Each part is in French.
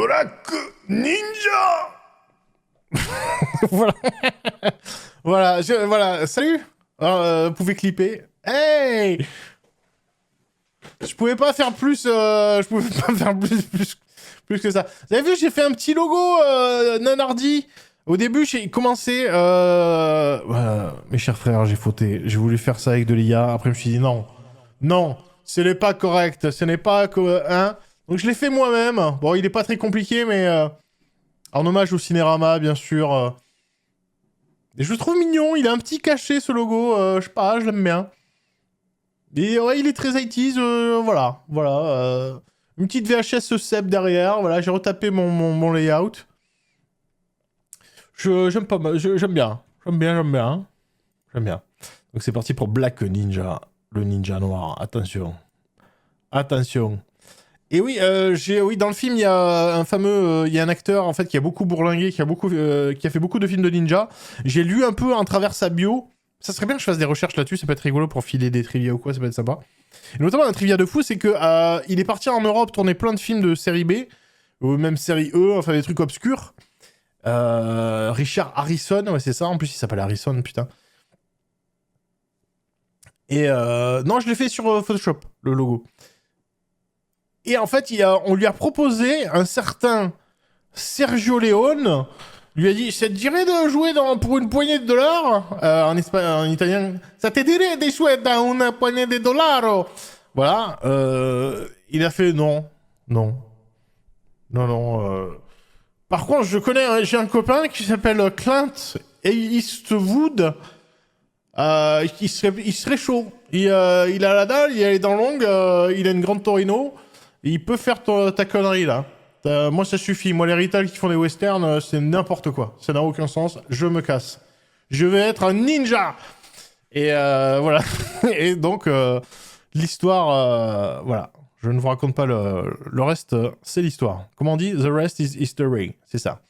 Black Ninja. Voilà. Voilà, salut. Vous pouvez clipper. Hey. Je pouvais pas faire plus, plus que ça. Vous avez vu, j'ai fait un petit logo nanardi. Au début, j'ai commencé... Voilà, mes chers frères, j'ai fauté. J'ai voulu faire ça avec de l'IA. Après, je me suis dit non. Non, ce n'est pas correct. Ce n'est pas... Hein. Donc, je l'ai fait moi-même. Bon, il est pas très compliqué, mais... en hommage au Cinérama, bien sûr. Et je le trouve mignon. Il a un petit cachet, ce logo. Je sais pas, je l'aime bien. Et ouais, il est très 80s. Voilà. Une petite VHS Seb derrière. Voilà, j'ai retapé mon layout. J'aime pas mal, j'aime bien. J'aime bien. Donc c'est parti pour Black Ninja, le ninja noir. Attention. Et oui, dans le film, il y a un fameux, il y a un acteur en fait qui a beaucoup bourlingué, qui a fait beaucoup de films de ninja. J'ai lu un peu en travers sa bio. Ça serait bien que je fasse des recherches là-dessus, ça peut être rigolo pour filer des trivia ou quoi, ça peut être sympa. Et notamment un trivia de fou, c'est que il est parti en Europe tourner plein de films de série B, ou même série E, enfin des trucs obscurs. Richard Harrison, ouais c'est ça, en plus il s'appelle Harrison, putain. Et non, je l'ai fait sur Photoshop, le logo. Et en fait, on lui a proposé un certain Sergio Leone, lui a dit, ça te dirait de jouer pour une poignée de dollars en italien, ça te dirait de jouer dans une poignée de dollars. Voilà, il a fait non. Par contre, j'ai un copain qui s'appelle Clint Eastwood. Il serait chaud. Il a la dalle, il a les dents longues, il a une grande Torino. Et il peut faire ta connerie là. Moi, ça suffit. Moi, les Rital qui font des westerns, c'est n'importe quoi. Ça n'a aucun sens. Je me casse. Je vais être un ninja. Et voilà. Et donc, l'histoire, voilà. Je ne vous raconte pas le reste, c'est l'histoire. Comme on dit, the rest is history. C'est ça.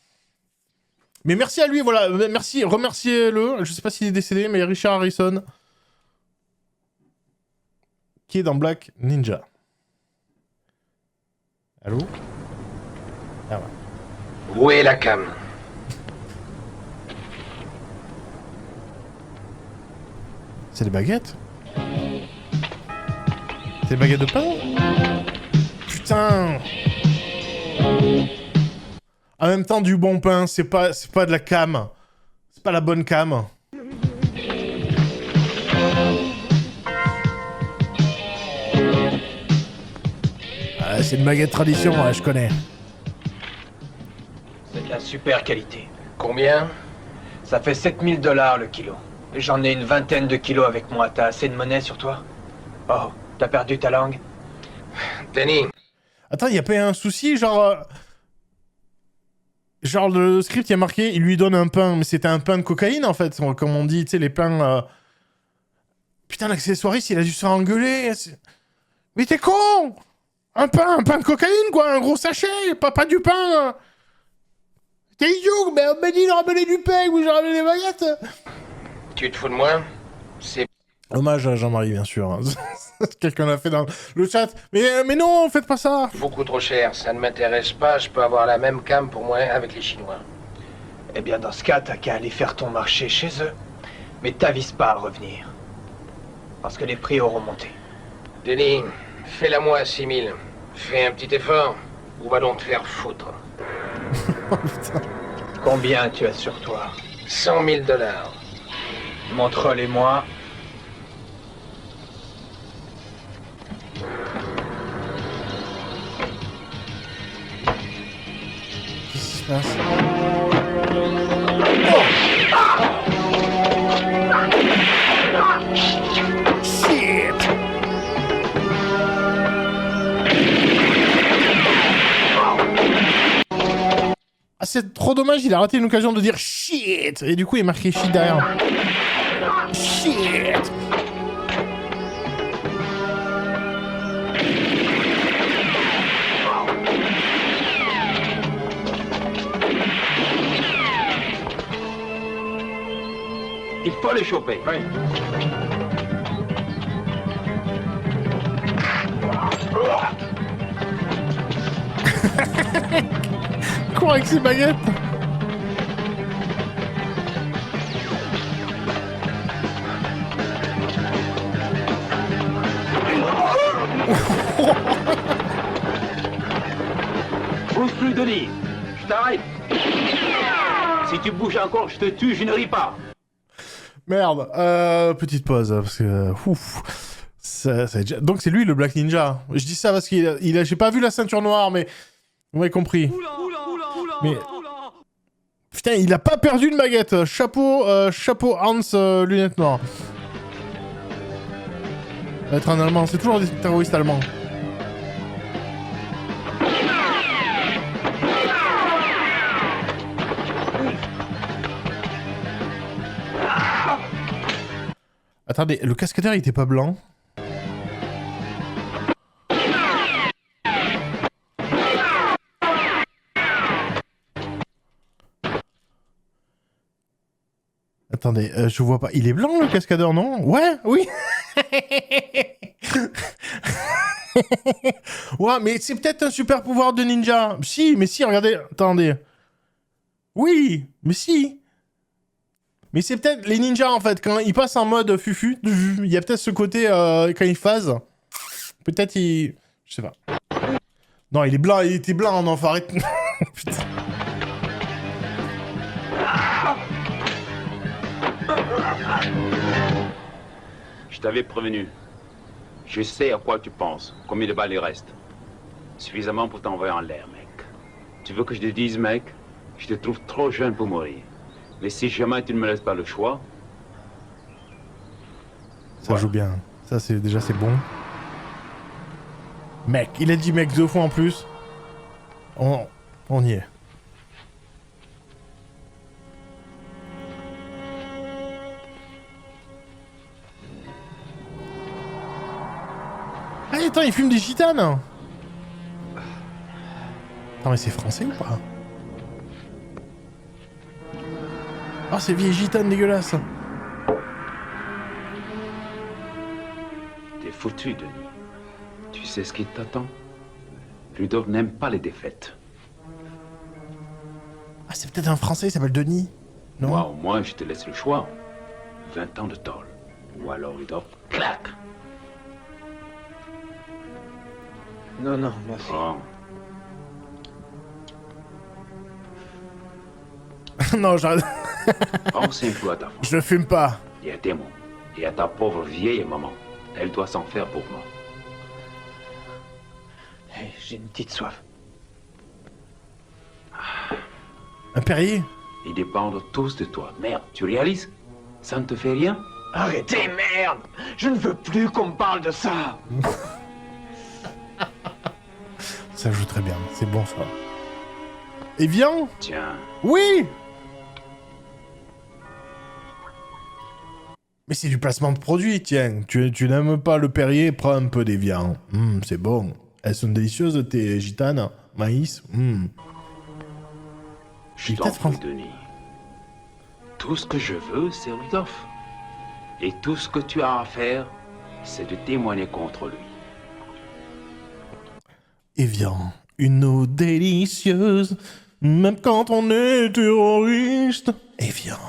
Mais merci à lui, voilà. Merci, remerciez-le. Je sais pas s'il est décédé, mais Richard Harrison, qui est dans Black Ninja. Allô? Ah ouais. Où est la cam? C'est des baguettes? C'est des baguettes de pain? Putain! En même temps, du bon pain, c'est pas de la cam. C'est pas la bonne cam. Ah, c'est une baguette tradition, ouais, je connais. C'est de la super qualité. Combien? Ça fait 7000 $ le kilo. J'en ai une vingtaine de kilos avec moi. T'as assez de monnaie sur toi? Oh, t'as perdu ta langue? Denis. Attends, y a pas un souci, genre... Genre, le script, il y a marqué, il lui donne un pain, mais c'était un pain de cocaïne, en fait, comme on dit, tu sais, les pains... Putain, l'accessoiriste, il a dû se faire engueuler. Mais t'es con! Un pain de cocaïne, quoi, un gros sachet, pas du pain. T'es idiot, mais on m'a dit de ramener du pain, ou j'ai ramené des baguettes. Tu te fous de moi? C'est... Hommage à Jean-Marie, bien sûr. Hein. Quelqu'un l'a fait dans le chat. Mais non, faites pas ça. beaucoup trop cher, ça ne m'intéresse pas, je peux avoir la même cam pour moi avec les Chinois. Eh bien, dans ce cas, t'as qu'à aller faire ton marché chez eux. Mais t'avises pas à revenir. Parce que les prix auront monté. Denis, fais-la moi à 6000. Fais un petit effort, ou va donc te faire foutre. Oh, putain. Combien tu as sur toi? 100 000 $. Montre les moi. Qu'est-ce qui se passe? Shit! Ah, c'est trop dommage, il a raté une occasion de dire shit! Et du coup, il est marqué shit derrière. Shit! Il faut les choper. Oui. court avec ses baguettes. Bouge plus, Denis. Je t'arrête. Si tu bouges encore, je te tue, je ne ris pas. Merde, petite pause, parce que... ouf. Donc c'est lui le Black Ninja. Je dis ça parce j'ai pas vu la ceinture noire, mais... Vous m'avez compris. Mais... Putain, il a pas perdu une baguette. Chapeau Hans, lunettes noires. Être un Allemand, c'est toujours des terroristes allemands. Attendez, le cascadeur il était pas blanc? Attendez, je vois pas. Il est blanc le cascadeur, non? Ouais, oui. Ouais, mais c'est peut-être un super pouvoir de ninja. Si, mais si, regardez. Attendez. Oui, mais si. Mais c'est peut-être les ninjas en fait. Quand ils passent en mode fufu, il y a peut-être ce côté quand ils phasent. Peut-être il. Je sais pas. Non, il est blanc, il était blanc en enfoiré. Putain. Je t'avais prévenu. Je sais à quoi tu penses, combien de balles il reste. Suffisamment pour t'envoyer en l'air, mec. Tu veux que je te dise, mec, je te trouve trop jeune pour mourir. Mais si jamais tu ne me laisses pas le choix... Ça voilà. Joue bien. Ça, c'est bon. Mec, il a dit mec 2 fois en plus. On y est. Ah, attends, il fume des gitanes. Non, mais c'est français ou pas? Oh, ces vieilles gitanes dégueulasses. T'es foutu, Denis. Tu sais ce qui t'attend? Rudolf n'aime pas les défaites. Ah, c'est peut-être un français, il s'appelle Denis. Non? Moi, au moins, je te laisse le choix. 20 ans de tôle. Ou alors, Rudolf, clac! Non, non, merci. Oh. Non, j'arrête. Pense un peu à ta femme. Je fume pas. Et à tes mots. Et à ta pauvre vieille maman. Elle doit s'en faire pour moi. Hey, j'ai une petite soif. Un Perrier? Ils dépendent tous de toi. Merde, tu réalises? Ça ne te fait rien? Arrêtez, merde! Je ne veux plus qu'on me parle de ça! Ça joue très bien, c'est bon ça. Et viens! Tiens. Oui! Mais c'est du placement de produit, tiens. Tu n'aimes pas le Perrier, prends un peu d'Evian. C'est bon. Elles sont délicieuses, tes gitanes. Maïs. Je t'en prie, Denis. Tout ce que je veux, c'est Rudolf. Et tout ce que tu as à faire, c'est de témoigner contre lui. Evian, une eau délicieuse, même quand on est terroriste. Evian.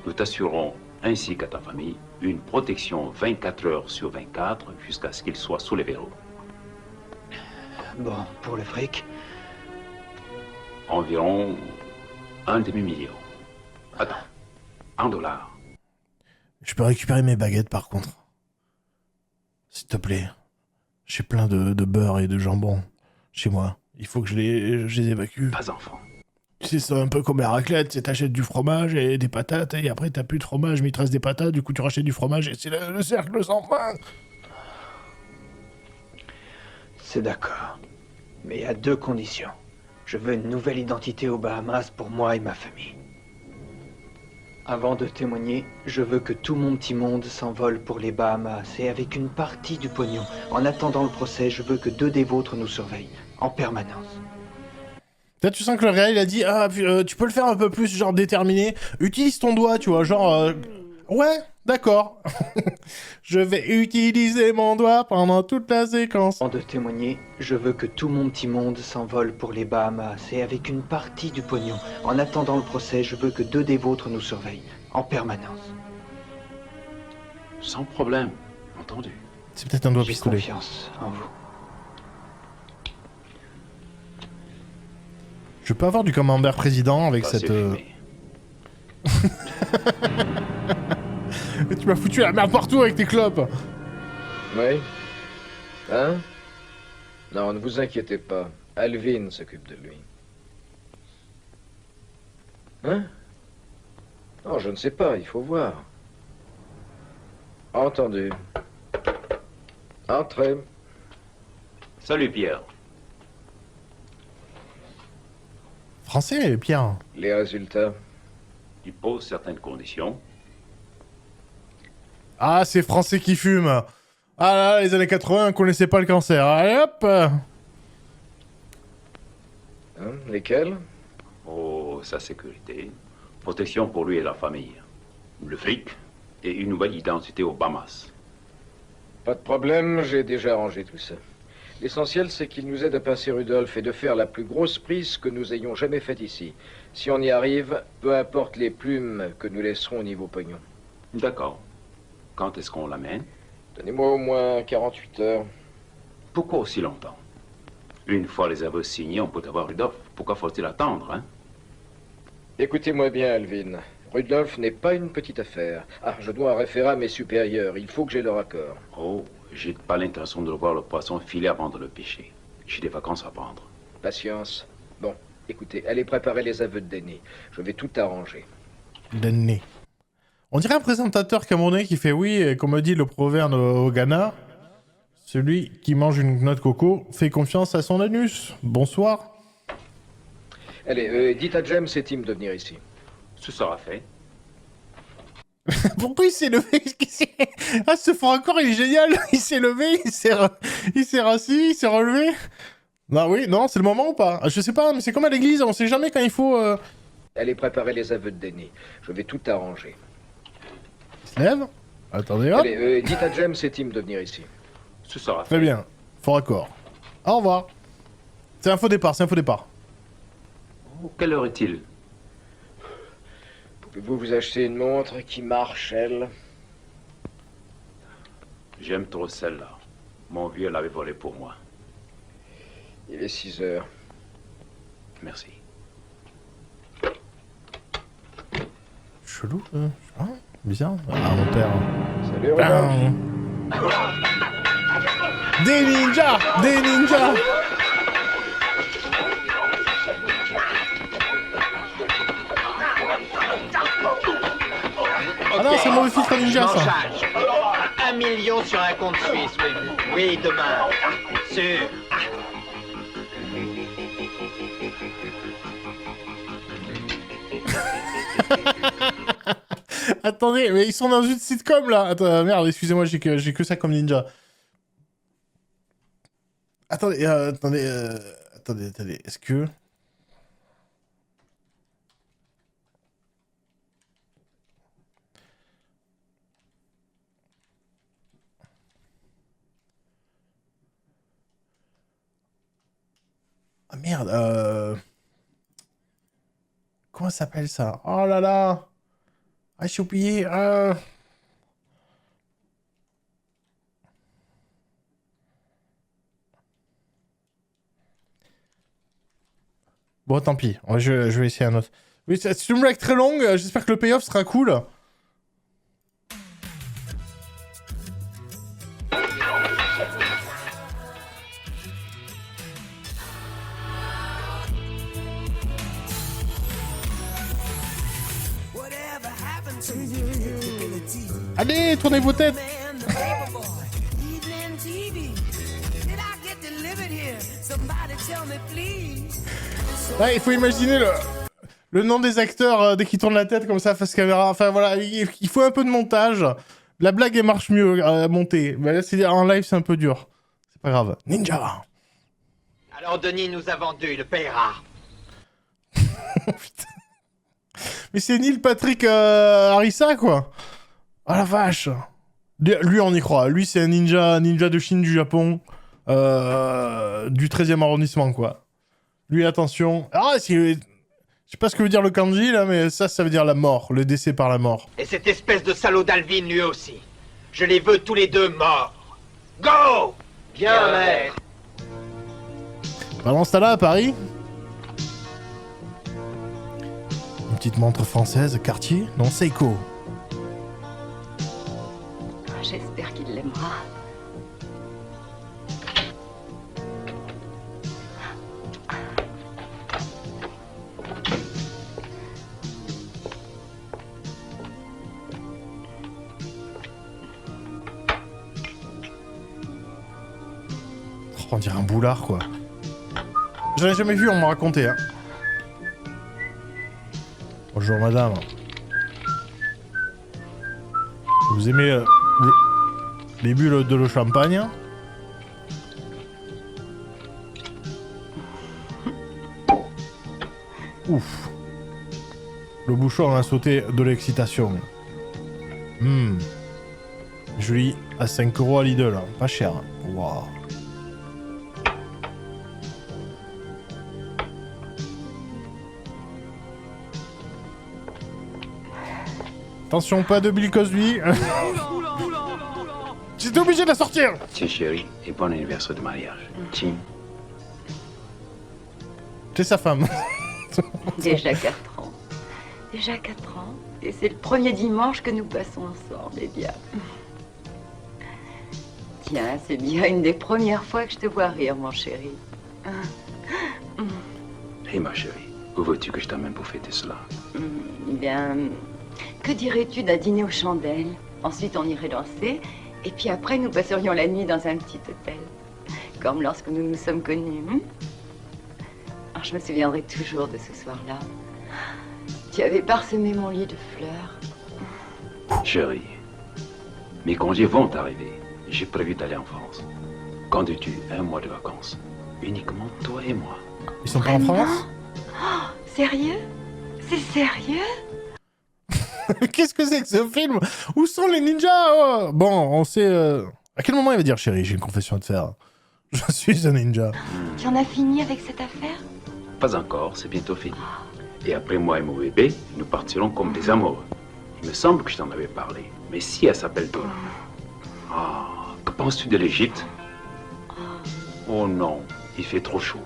Nous t'assurons, ainsi qu'à ta famille, une protection 24 heures sur 24 jusqu'à ce qu'il soit sous les verrous. Bon, pour le fric? Environ un demi-million. Attends, $1. Je peux récupérer mes baguettes par contre. S'il te plaît. J'ai plein de beurre et de jambon chez moi. Il faut que je les évacue. Pas enfant. Tu sais, c'est un peu comme la raclette, c'est t'achètes du fromage et des patates, et après t'as plus de fromage, mais il te reste des patates, du coup tu rachètes du fromage, et c'est le cercle sans fin. C'est d'accord. Mais il y a 2 conditions. Je veux une nouvelle identité aux Bahamas pour moi et ma famille. Avant de témoigner, je veux que tout mon petit monde s'envole pour les Bahamas, et avec une partie du pognon. En attendant le procès, je veux que 2 des vôtres nous surveillent, en permanence. Là, tu sens que le réel, il a dit, tu peux le faire un peu plus, genre, déterminé. Utilise ton doigt, tu vois, genre... Ouais, d'accord. Je vais utiliser mon doigt pendant toute la séquence. Avant de témoigner, je veux que tout mon petit monde s'envole pour les Bahamas et avec une partie du pognon. En attendant le procès, je veux que 2 des vôtres nous surveillent, en permanence. Sans problème, entendu. C'est peut-être un doigt J'ai pistolet. confiance en vous. Je peux avoir du camembert président avec Pas cette... fumé. Tu m'as foutu la merde partout avec tes clopes. Oui. Hein? Non, ne vous inquiétez pas. Alvin s'occupe de lui. Hein? Non, je ne sais pas, il faut voir. Entendu. Entrez. Salut Pierre. Français, Pierre. Les résultats. Tu poses certaines conditions. Ah, c'est français qui fument. Ah là, les années 80, on connaissait pas le cancer. Allez hop. Hein? Lesquels? Oh, sa sécurité. Protection pour lui et la famille. Le fric et une nouvelle identité aux Bahamas. Pas de problème, j'ai déjà arrangé tout ça. L'essentiel, c'est qu'il nous aide à passer Rudolph et de faire la plus grosse prise que nous ayons jamais faite ici. Si on y arrive, peu importe les plumes que nous laisserons au niveau pognon. D'accord. Quand est-ce qu'on l'amène? Donnez-moi au moins 48 heures. Pourquoi aussi longtemps? Une fois les aveux signés, on peut avoir Rudolph. Pourquoi faut-il attendre, hein? Écoutez-moi bien, Alvin. Rudolph n'est pas une petite affaire. Ah, je dois un référent à mes supérieurs. Il faut que j'aie leur accord. Oh, j'ai pas l'intention de voir le poisson filer avant de le pêcher. J'ai des vacances à prendre. Patience. Bon, écoutez, allez préparer les aveux de Denny. Je vais tout arranger. L'année. On dirait un présentateur camerounais qui fait oui, et comme dit le proverbe au Ghana, celui qui mange une noix de coco fait confiance à son anus. Bonsoir. Allez, dites à James et Tim de venir ici. Ce sera fait. Pourquoi il s'est levé? Ah, ce fort accord, il est génial. Il s'est levé, il s'est rassis, il s'est relevé. Non, oui, non, c'est le moment ou pas? Je sais pas, mais c'est comme à l'église, on sait jamais quand il faut... Allez préparer les aveux de Denny. Je vais tout arranger. Il se lève. Attendez, hop. Allez, dites à James et Tim de venir ici. Ce sera fait. Très bien. Fort accord. Au revoir. C'est un faux départ, c'est un faux départ. Oh, quelle heure est-il? Pouvez-vous vous acheter une montre qui marche, elle? J'aime trop celle-là. Mon vieux l'avait volée pour moi. Il est 6 heures. Merci. Chelou, hein? Bizarre. Ah, mon père. Salut, Rudolph. Des ninjas! Des ninjas! Ah non, c'est le mauvais filtre ninja, ça. Manchage. 1 million sur un compte suisse, oui. Oui, demain. Sûr. Attendez, mais ils sont dans une sitcom, là. Attends, merde, excusez-moi, j'ai que ça comme ninja. Attendez, attendez, est-ce que... Ah merde, comment ça s'appelle ça? Oh là là! Ah, j'ai oublié, Bon, tant pis, je vais essayer un autre. Oui, c'est une blague très longue, j'espère que le payoff sera cool. Allez, tournez vos têtes! Là, il faut imaginer le nom des acteurs dès qu'ils tournent la tête comme ça face caméra. Enfin voilà, il faut un peu de montage. La blague, elle marche mieux à monter. Mais là, en live, c'est un peu dur. C'est pas grave. Ninja! Alors Denis nous a vendu, il le paiera. Putain. Mais c'est Neil Patrick Harrison, quoi. Oh la vache. Lui, on y croit. Lui, c'est un ninja de Chine, du Japon, du 13e arrondissement, quoi. Lui, attention. Ah, je sais pas ce que veut dire le kanji, là, mais ça veut dire la mort, le décès par la mort. Et cette espèce de salaud d'Alvin, lui aussi. Je les veux tous les deux morts. Go! Bien, maître. Pendant ce temps-là, à Paris, une petite montre française, Cartier, non, Seiko. J'espère qu'il l'aimera. On dirait un boulard, quoi. J'en ai jamais vu, on m'a raconté, hein. Bonjour, madame. Vous aimez les bulles de l'eau champagne? Ouf. Le bouchon a sauté de l'excitation. Joli, à 5 € à Lidl, hein. Pas cher. Waouh. Attention, pas de Bill Cosby. J'étais obligé de la sortir. Tiens, chérie, et bon anniversaire de mariage. Tiens. C'est sa femme. Déjà 4 ans. Déjà 4 ans. Et c'est le premier dimanche que nous passons ensemble, eh bien. Tiens, c'est bien une des premières fois que je te vois rire, mon chéri. Hé, ma chérie, où veux-tu que je t'amène pour fêter cela? Eh bien, que dirais-tu d'un dîner aux chandelles? Ensuite, on irait danser. Et puis après, nous passerions la nuit dans un petit hôtel. Comme lorsque nous nous sommes connus. Alors, je me souviendrai toujours de ce soir-là. Tu avais parsemé mon lit de fleurs. Chérie, mes congés vont arriver. J'ai prévu d'aller en France. Quand dis-tu un mois de vacances? Uniquement toi et moi. Ils sont pas en France? Oh, sérieux? C'est sérieux? Qu'est-ce que c'est que ce film? Où sont les ninjas? Oh bon, on sait... À quel moment il va dire, chérie, j'ai une confession à te faire. Je suis un ninja. Tu en as fini avec cette affaire? Pas encore, c'est bientôt fini. Et après moi et mon bébé, nous partirons comme des amoureux. Il me semble que je t'en avais parlé. Mais si elle s'appelle Dora. Ah, que penses-tu de l'Égypte? Oh non, il fait trop chaud.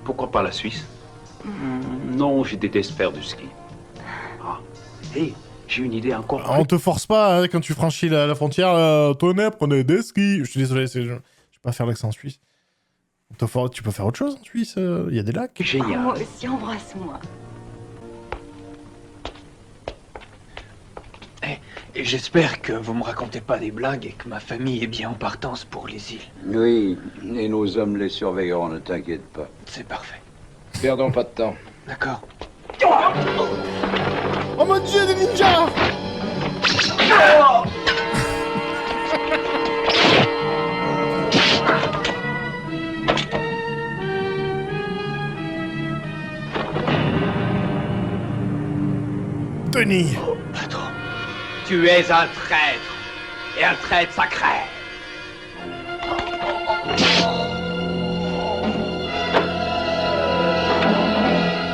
Pourquoi pas la Suisse? Non, je déteste faire du ski. Ah, hé, j'ai une idée encore. On te force pas, hein, quand tu franchis la frontière, tenez, prenez des skis. Je suis désolé, je vais pas faire l'accent suisse. Tu peux faire autre chose en Suisse, il y a des lacs. Génial. Moi aussi, embrasse-moi. Et j'espère que vous me racontez pas des blagues et que ma famille est bien en partance pour les îles. Oui, et nos hommes les surveilleront, ne t'inquiète pas. C'est parfait. Perdons pas de temps. D'accord. Oh mon dieu, des ninjas! Denis! Patron. Tu es un traître. Et un traître, ça crève.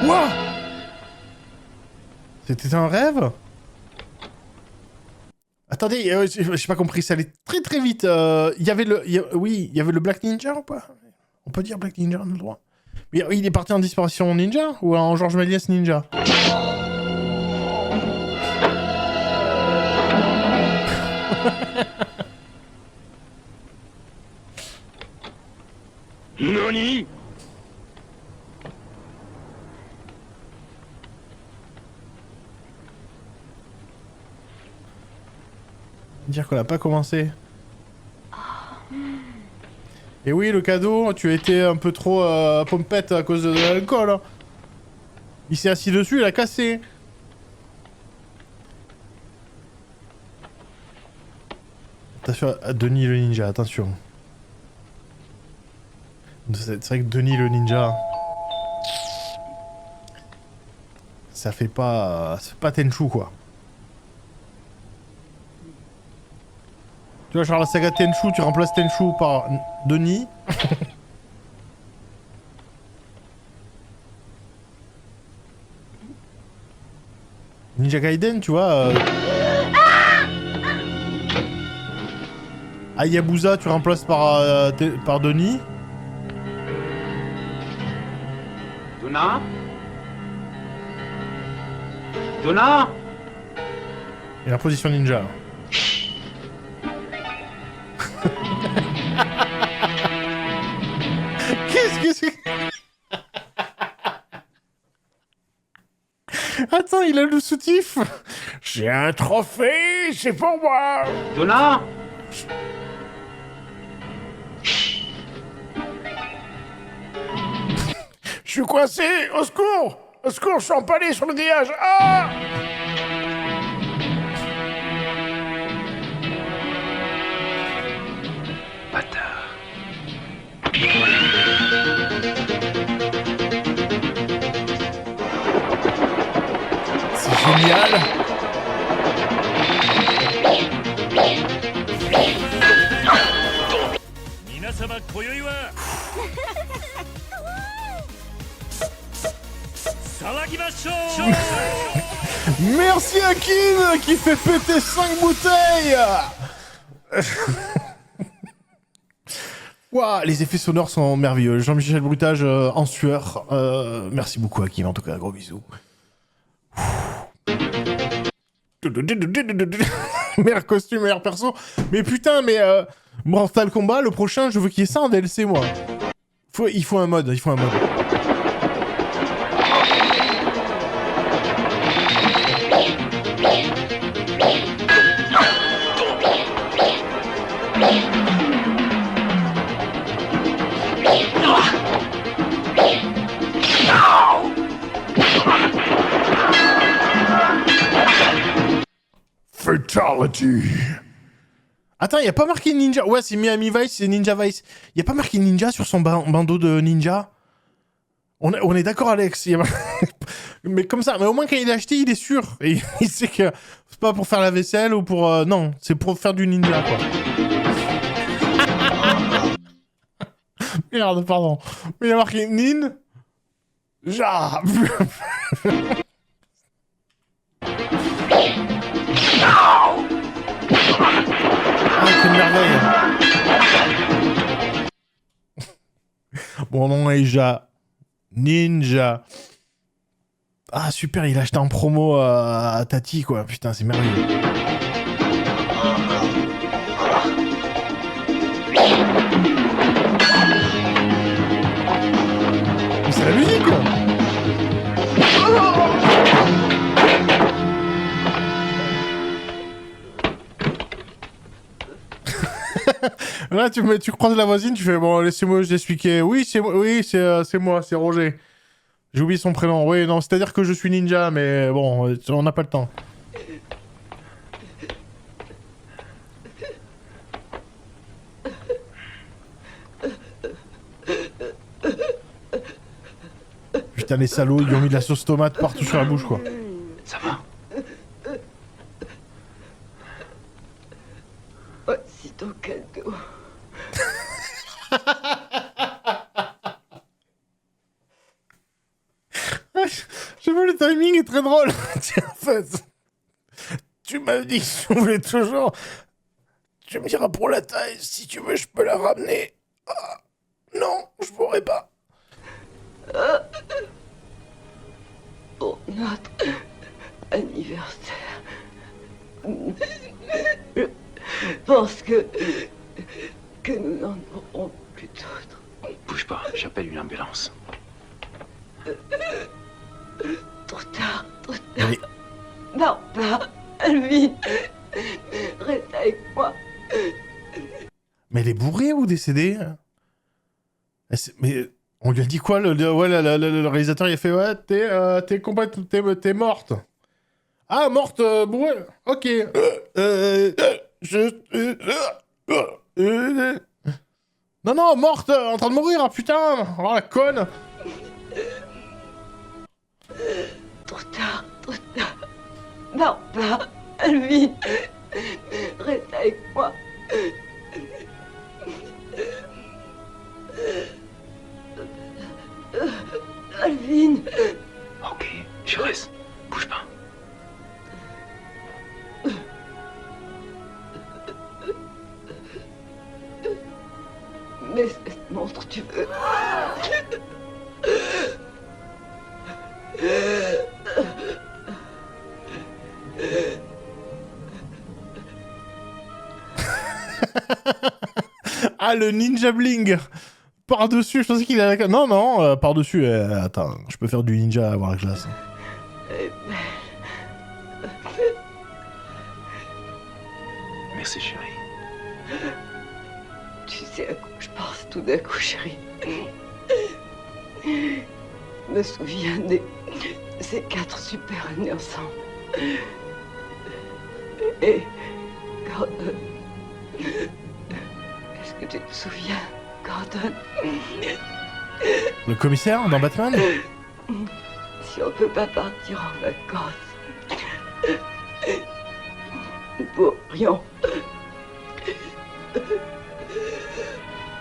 Ouah! C'était un rêve? Attendez, j'ai pas compris, ça allait très très vite. Il y avait le Black Ninja ou pas? On peut dire Black Ninja, on a le droit. Mais il est parti en disparition ninja ou en Georges Méliès ninja? Nani? Dire qu'on n'a pas commencé. Et oui, le cadeau, tu as été un peu trop pompette à cause de l'alcool. Hein. Il s'est assis dessus, il a cassé. Attention à Denis le ninja, attention. C'est vrai que Denis le ninja... Ça fait pas Tenchu, quoi. Tu vois, genre la saga Tenchu, tu remplaces Tenchu par Denis. Ninja Gaiden, tu vois. Hayabusa, tu remplaces par Denis. Duna? Duna? Et la position ninja. Qu'est-ce que c'est? Attends, il a le soutif. J'ai un trophée, c'est pour moi. Duna? Je suis coincé, au secours! Au secours, je suis empalé sur le grillage. Ah! Bâtard. C'est génial. Merci à Kin qui fait péter 5 bouteilles. Waouh, les effets sonores sont merveilleux. Jean-Michel Brutage en sueur. Merci beaucoup à Kin, en tout cas, gros bisous. Meilleur costume, meilleur perso. Mais putain, mais Mortal Kombat, le prochain, je veux qu'il y ait ça en DLC, moi. Il faut un mode, Fatality. Attends, y a pas marqué ninja. Ouais, c'est Miami Vice, c'est Ninja Vice. Y a pas marqué ninja sur son bandeau de ninja. On est d'accord, Alex. Mais comme ça, mais au moins quand il a acheté, il est sûr. Et il sait que c'est pas pour faire la vaisselle ou pour... non, c'est pour faire du ninja, quoi. Merde, pardon. Mais il y a marqué Nin... Ja. Ah, quelle merveille. Mon nom est Ja. Ninja. Ah, super, il a acheté en promo à Tati, quoi. Putain, c'est merveilleux. Mais c'est la musique, quoi. Là, tu croises la voisine, tu fais bon, laissez-moi vous expliquer. Oui, c'est moi, c'est Roger. J'ai oublié son prénom. Oui, non, c'est-à-dire que je suis ninja, mais bon, on n'a pas le temps. Putain, les salauds, ils ont mis de la sauce tomate partout sur la bouche, quoi. Ça va? Voici ton cadeau. Je vois, le timing est très drôle. Tiens, en fait, tu m'as dit que je voulais toujours... Tu me diras pour la taille, si tu veux, je peux la ramener. Ah, non, je pourrais pas. Pour notre anniversaire. Je pense que nous n'en aurons plus d'autres. Bouge pas, j'appelle une ambulance. Trop tard, trop tard. Mais... Non, pas Alvin. Reste avec moi. Mais elle est bourrée ou décédée? Mais on lui a dit quoi? Le réalisateur il a fait ouais, t'es morte. Ah, morte, bourrée. Ok. Non, morte, en train de mourir, ah, putain. Oh la conne. Trop tard, trop tard. Non, pas Alvin. Reste avec moi. Alvin. Ok, je reste. Bouge pas. Mais cette montre, tu veux... Ah, le ninja bling par-dessus, je pensais qu'il avait... Non, non, par-dessus, attends, je peux faire du ninja à voir la classe. Merci, chérie. Tu sais à quoi je pense tout d'un coup, chérie. Je me souviens de ces 4 super années ensemble. Et Gordon... Est-ce que tu te souviens, Gordon? Le commissaire dans Batman? Si on peut pas partir en vacances, nous pourrions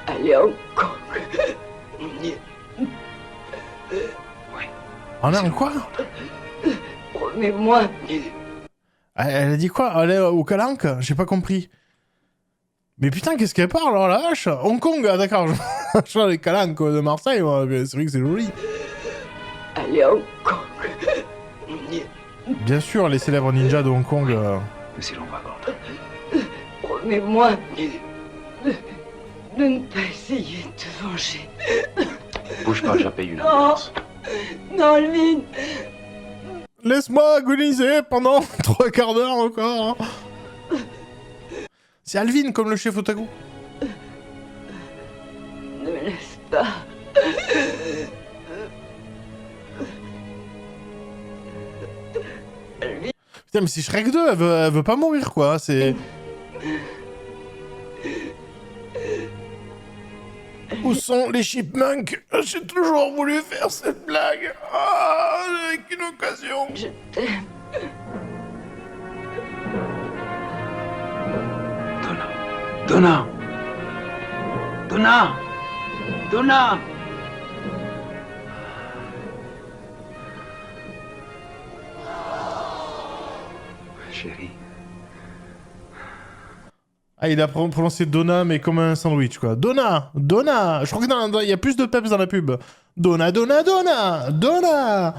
aller à Hong Kong. Oh non, quoi? Promets-moi. Elle a dit quoi? Aller au Calanque? J'ai pas compris. Mais putain, qu'est-ce qu'elle parle, oh la vache? Hong Kong, ah, d'accord. Je vois les Calanques de Marseille, moi. C'est vrai que c'est joli. Aller à Hong Kong. Bien sûr, les célèbres ninjas de Hong Kong. Mais si l'on va, Gordon. Promets-moi de ne pas essayer de te venger. Bouge pas, j'appelle une Non. ambulance. Non, Alvin. Laisse-moi agoniser pendant 3 quarts d'heure encore. Hein. C'est Alvin comme le chef Otaku. Ne me laisse pas. Putain, mais c'est Shrek 2, elle veut pas mourir, quoi. C'est... Où sont les chipmunks? J'ai toujours voulu faire cette blague. Ah, avec une occasion. Je t'aime. Donna! Donna! Donna! Chérie. Ah, il a prononcé Donna, mais comme un sandwich, quoi. Donna! Donna! Je crois que il y a plus de peps dans la pub. Donna, Donna, Donna! Donna!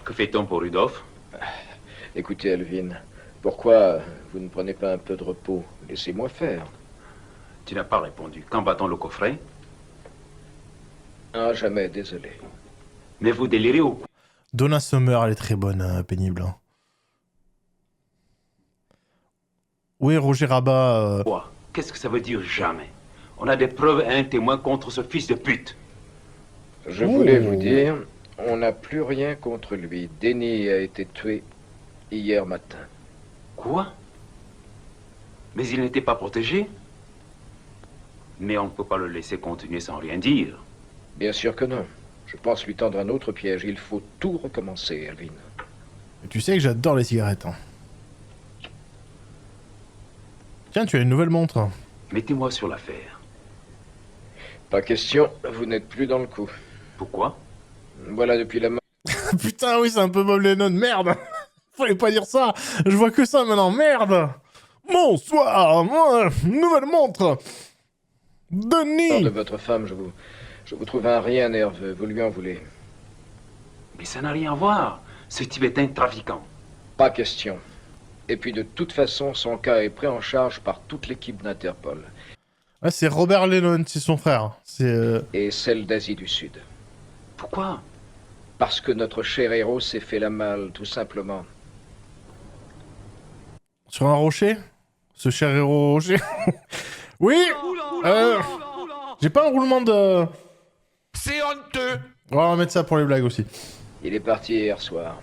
Que fait-on pour Rudolph? Écoutez, Alvin, pourquoi vous ne prenez pas un peu de repos? Laissez-moi faire. Tu n'as pas répondu. Quand va-t-on le coffret? Ah, jamais, désolé. Mais vous délirez ou quoi? Donna Summer, elle est très bonne, pénible. Hein. Où est Roger Rabat Quoi? Qu'est-ce que ça veut dire jamais? On a des preuves et un témoin contre ce fils de pute. Je voulais vous dire, on n'a plus rien contre lui. Denny a été tué hier matin. Quoi? Mais il n'était pas protégé? Mais on ne peut pas le laisser continuer sans rien dire. Bien sûr que non. Je pense lui tendre un autre piège. Il faut tout recommencer, Alvin. Et tu sais que j'adore les cigarettes. Hein. Tiens, tu as une nouvelle montre. Mettez-moi sur l'affaire. Pas question, vous n'êtes plus dans le coup. Pourquoi? Voilà, depuis la mort. Putain, oui, c'est un peu Bob Lennon, merde. Fallait pas dire ça. Je vois que ça maintenant, merde. Bonsoir, moi, nouvelle montre. Denis. de votre femme, je vous trouve un rien nerveux. Vous lui en voulez. Mais ça n'a rien à voir. Ce type est un trafiquant. Pas question. Et puis de toute façon, son cas est pris en charge par toute l'équipe d'Interpol. Ah, c'est Robert Lennon, c'est son frère. C'est Et celle d'Asie du Sud. Pourquoi? Parce que notre cher héros s'est fait la malle, tout simplement. Sur un rocher? Ce cher héros rocher. Oui. J'ai pas un roulement de... C'est honteux. On va mettre ça pour les blagues aussi. Il est parti hier soir.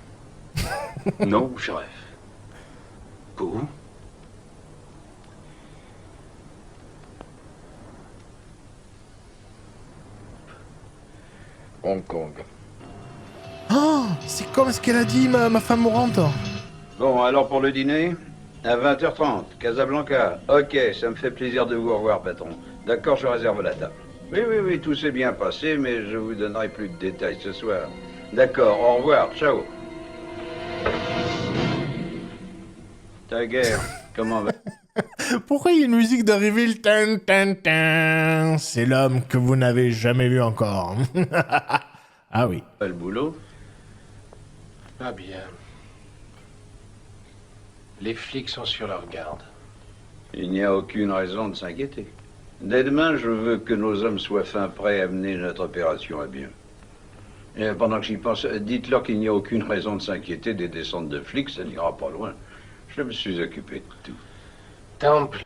Non, je rêve. Où? Hong Kong. Ah, c'est comme ce qu'elle a dit, ma femme mourante. Bon, alors pour le dîner, à 20h30, Casablanca. Ok, ça me fait plaisir de vous revoir, patron. D'accord, je réserve la table. Oui, tout s'est bien passé, mais je vous donnerai plus de détails ce soir. D'accord, au revoir, ciao. Ta guerre, comment va? Pourquoi il y a une musique d'arrivée, le tan tan tan? C'est l'homme que vous n'avez jamais vu encore. Ah oui. Le boulot? Pas bien. Les flics sont sur leur garde. Il n'y a aucune raison de s'inquiéter. Dès demain, je veux que nos hommes soient fin prêts à mener notre opération à bien. Et pendant que j'y pense, dites-leur qu'il n'y a aucune raison de s'inquiéter des descentes de flics, ça n'ira pas loin. Je me suis occupé de tout. Temple.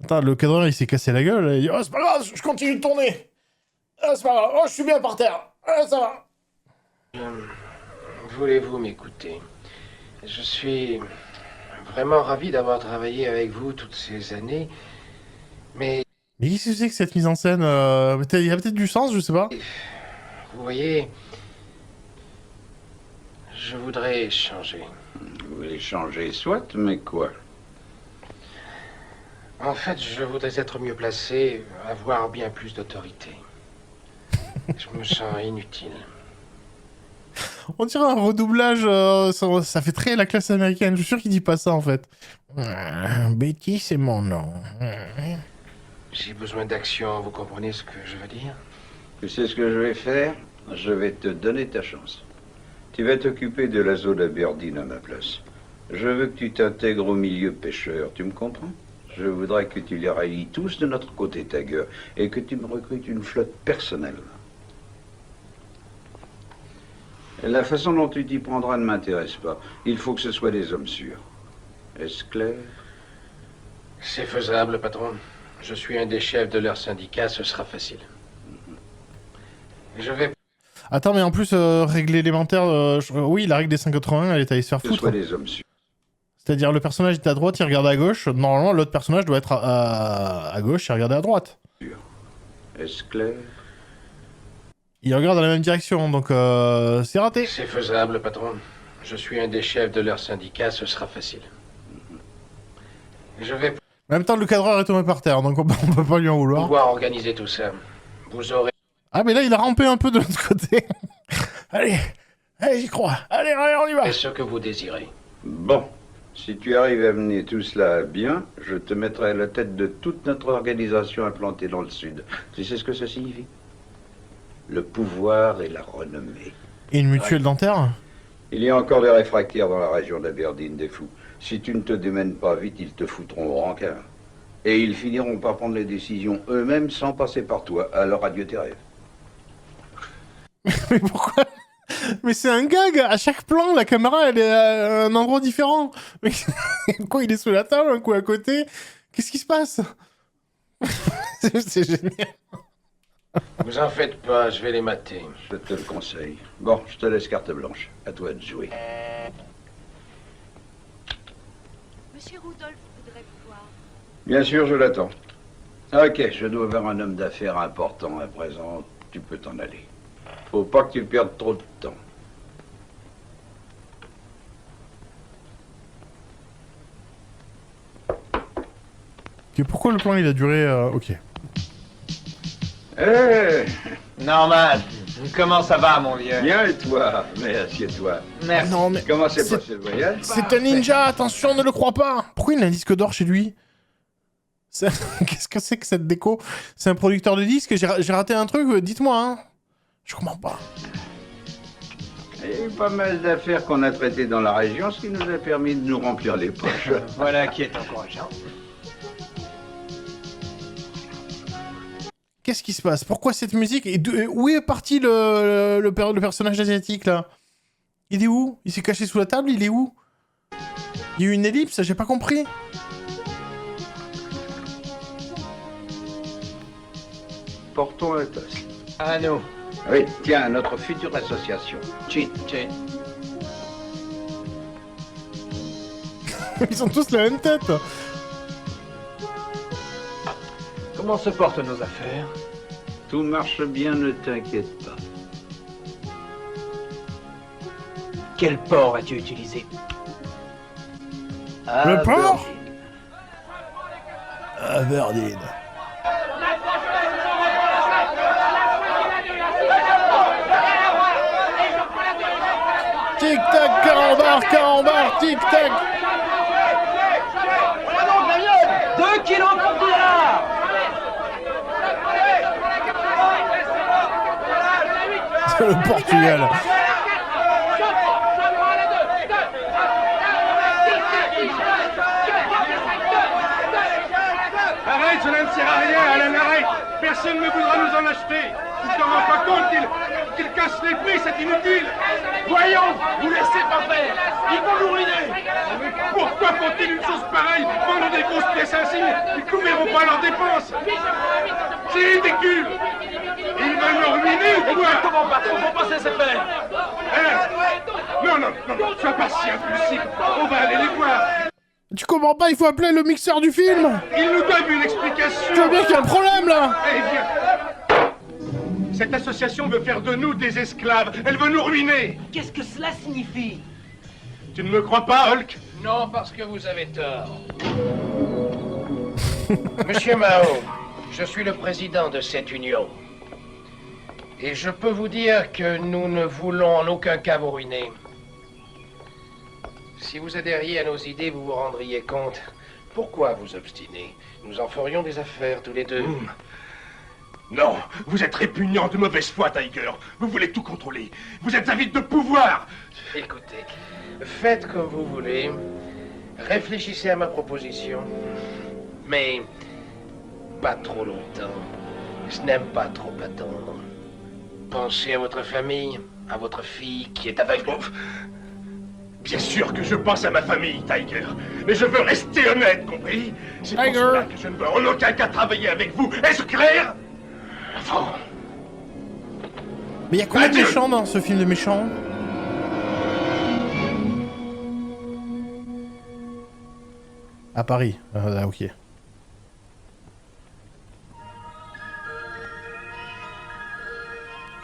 Attends, le cadreur il s'est cassé la gueule. Il dit oh, c'est pas grave, je continue de tourner. Ah, c'est pas grave, oh, je suis bien par terre. Ah, ça va. Voulez-vous m'écouter? Je suis vraiment ravi d'avoir travaillé avec vous toutes ces années, mais Mais qu'est-ce que c'est que cette mise en scène il y a peut-être du sens, je sais pas. vous voyez, je voudrais changer. Vous voulez changer, soit, mais quoi? En fait, je voudrais être mieux placé, avoir bien plus d'autorité. Je me sens inutile. On dirait un redoublage, ça fait très la classe américaine. Je suis sûr qu'il dit pas ça en fait. Betty, c'est mon nom. J'ai besoin d'action, vous comprenez ce que je veux dire? Tu sais ce que je vais faire? Je vais te donner ta chance. Tu vas t'occuper de la zone d'Aberdeen à ma place. Je veux que tu t'intègres au milieu pêcheur, tu me comprends? Je voudrais que tu les rallies tous de notre côté, Tiger, et que tu me recrutes une flotte personnelle. La façon dont tu t'y prendras ne m'intéresse pas. Il faut que ce soit des hommes sûrs. Est-ce clair? C'est faisable, patron. Je suis un des chefs de leur syndicat, ce sera facile. Je vais... Attends, mais en plus, règle élémentaire, oui, la règle des 5,81, elle est allée se faire Que ce foutre. soit des hommes sûrs. C'est-à-dire, le personnage est à droite, il regarde à gauche. Normalement, l'autre personnage doit être à gauche, il regarde à droite. Est-ce clair? Il regarde dans la même direction, donc c'est raté. C'est faisable, patron. Je suis un des chefs de leur syndicat, ce sera facile. Je vais En même temps, le cadreur est tombé par terre, donc on peut pas lui en vouloir. pouvoir organiser tout ça. Vous aurez... Ah, mais là, il a rampé un peu de l'autre côté. Allez, j'y crois. Allez, on y va. ce que vous désirez. Bon, si tu arrives à mener tout cela à bien, je te mettrai à la tête de toute notre organisation implantée dans le Sud. Tu sais ce que ça signifie? Le pouvoir et la renommée. Et une mutuelle dentaire? Il y a encore des réfractaires dans la région d'Aberdeen, des fous. Si tu ne te démènes pas vite, ils te foutront au rencard. Et ils finiront par prendre les décisions eux-mêmes sans passer par toi. Alors adieu tes rêves. Mais pourquoi? Mais c'est un gag. À chaque plan, la caméra, elle est à un endroit différent. Mais quoi, il est sous la table, un coup à côté? Qu'est-ce qui se passe? C'est génial. Vous en faites pas, je vais les mater. Je te le conseille. Bon, je te laisse carte blanche. À toi de jouer. Monsieur Rudolph voudrait vous voir. Bien sûr, je l'attends. Ok, je dois avoir un homme d'affaires important à présent. Tu peux t'en aller. Faut pas que tu perdes trop de temps. Et pourquoi le plan, il a duré... Ok. Hé Normal. Comment ça va, mon vieux? Bien et toi? Mais assieds-toi. Merci. Non, mais... Comment s'est passé le voyage? C'est un ninja, attention, ne le crois pas. Pourquoi il a un disque d'or chez lui? Qu'est-ce que c'est que cette déco? C'est un producteur de disques? J'ai raté un truc? Dites-moi, hein. Je comprends pas. Il y a eu pas mal d'affaires qu'on a traitées dans la région, ce qui nous a permis de nous remplir les poches. Voilà qui est encourageant. Qu'est-ce qui se passe? Pourquoi cette musique? Et où est parti le personnage asiatique, là? Il est où? Il s'est caché sous la table? Il est où? Il y a eu une ellipse? J'ai pas compris. Portons un toast. À nous. Oui, tiens, notre future association. Chin. Ils ont tous la même tête. Comment se portent nos affaires? Tout marche bien, ne t'inquiète pas. Quel port as-tu utilisé? Le port Aberdeen. Tic-tac, carambar, tic-tac. 2 kilos pour $2. C'est le Portugal. Arrête, cela ne sert à rien, Alan, arrête. Personne ne voudra nous en acheter. Tu te rends pas compte qu'il casse les prix, c'est inutile. Voyons, vous laissez pas faire. Ils vont nous ruiner. Mais pourquoi font-ils une chose pareille? Vendent des grosses pièces insignes, ils ne couvriront pas leurs dépenses. C'est ridicule. Ils veulent nous ruiner ou quoi? Comment, patron? Faut pas se laisser faire. Non, sois pas si impulsif. On va aller les voir. Tu comprends pas, il faut appeler le mixeur du film. Ils nous donnent une explication. Tu vois bien qu'il y a un problème là. Eh bien, cette association veut faire de nous des esclaves. Elle veut nous ruiner. Qu'est-ce que cela signifie? Tu ne me crois pas, Hulk? Non, parce que vous avez tort. Monsieur Mao, je suis le président de cette union. Et je peux vous dire que nous ne voulons en aucun cas vous ruiner. Si vous adhériez à nos idées, vous vous rendriez compte. Pourquoi vous obstiner? Nous en ferions des affaires tous les deux. Non, vous êtes répugnant de mauvaise foi, Tiger. Vous voulez tout contrôler. Vous êtes avide de pouvoir. Écoutez, faites comme vous voulez. Réfléchissez à ma proposition. Mais pas trop longtemps. Je n'aime pas trop attendre. Pensez à votre famille, à votre fille qui est aveugle. Bien sûr que je pense à ma famille, Tiger. Mais je veux rester honnête, compris? C'est pour cela que je ne veux en aucun cas travailler avec vous. Est-ce clair? Mais il y a combien de méchants dans ce film de méchants? À Paris. Ah, ok.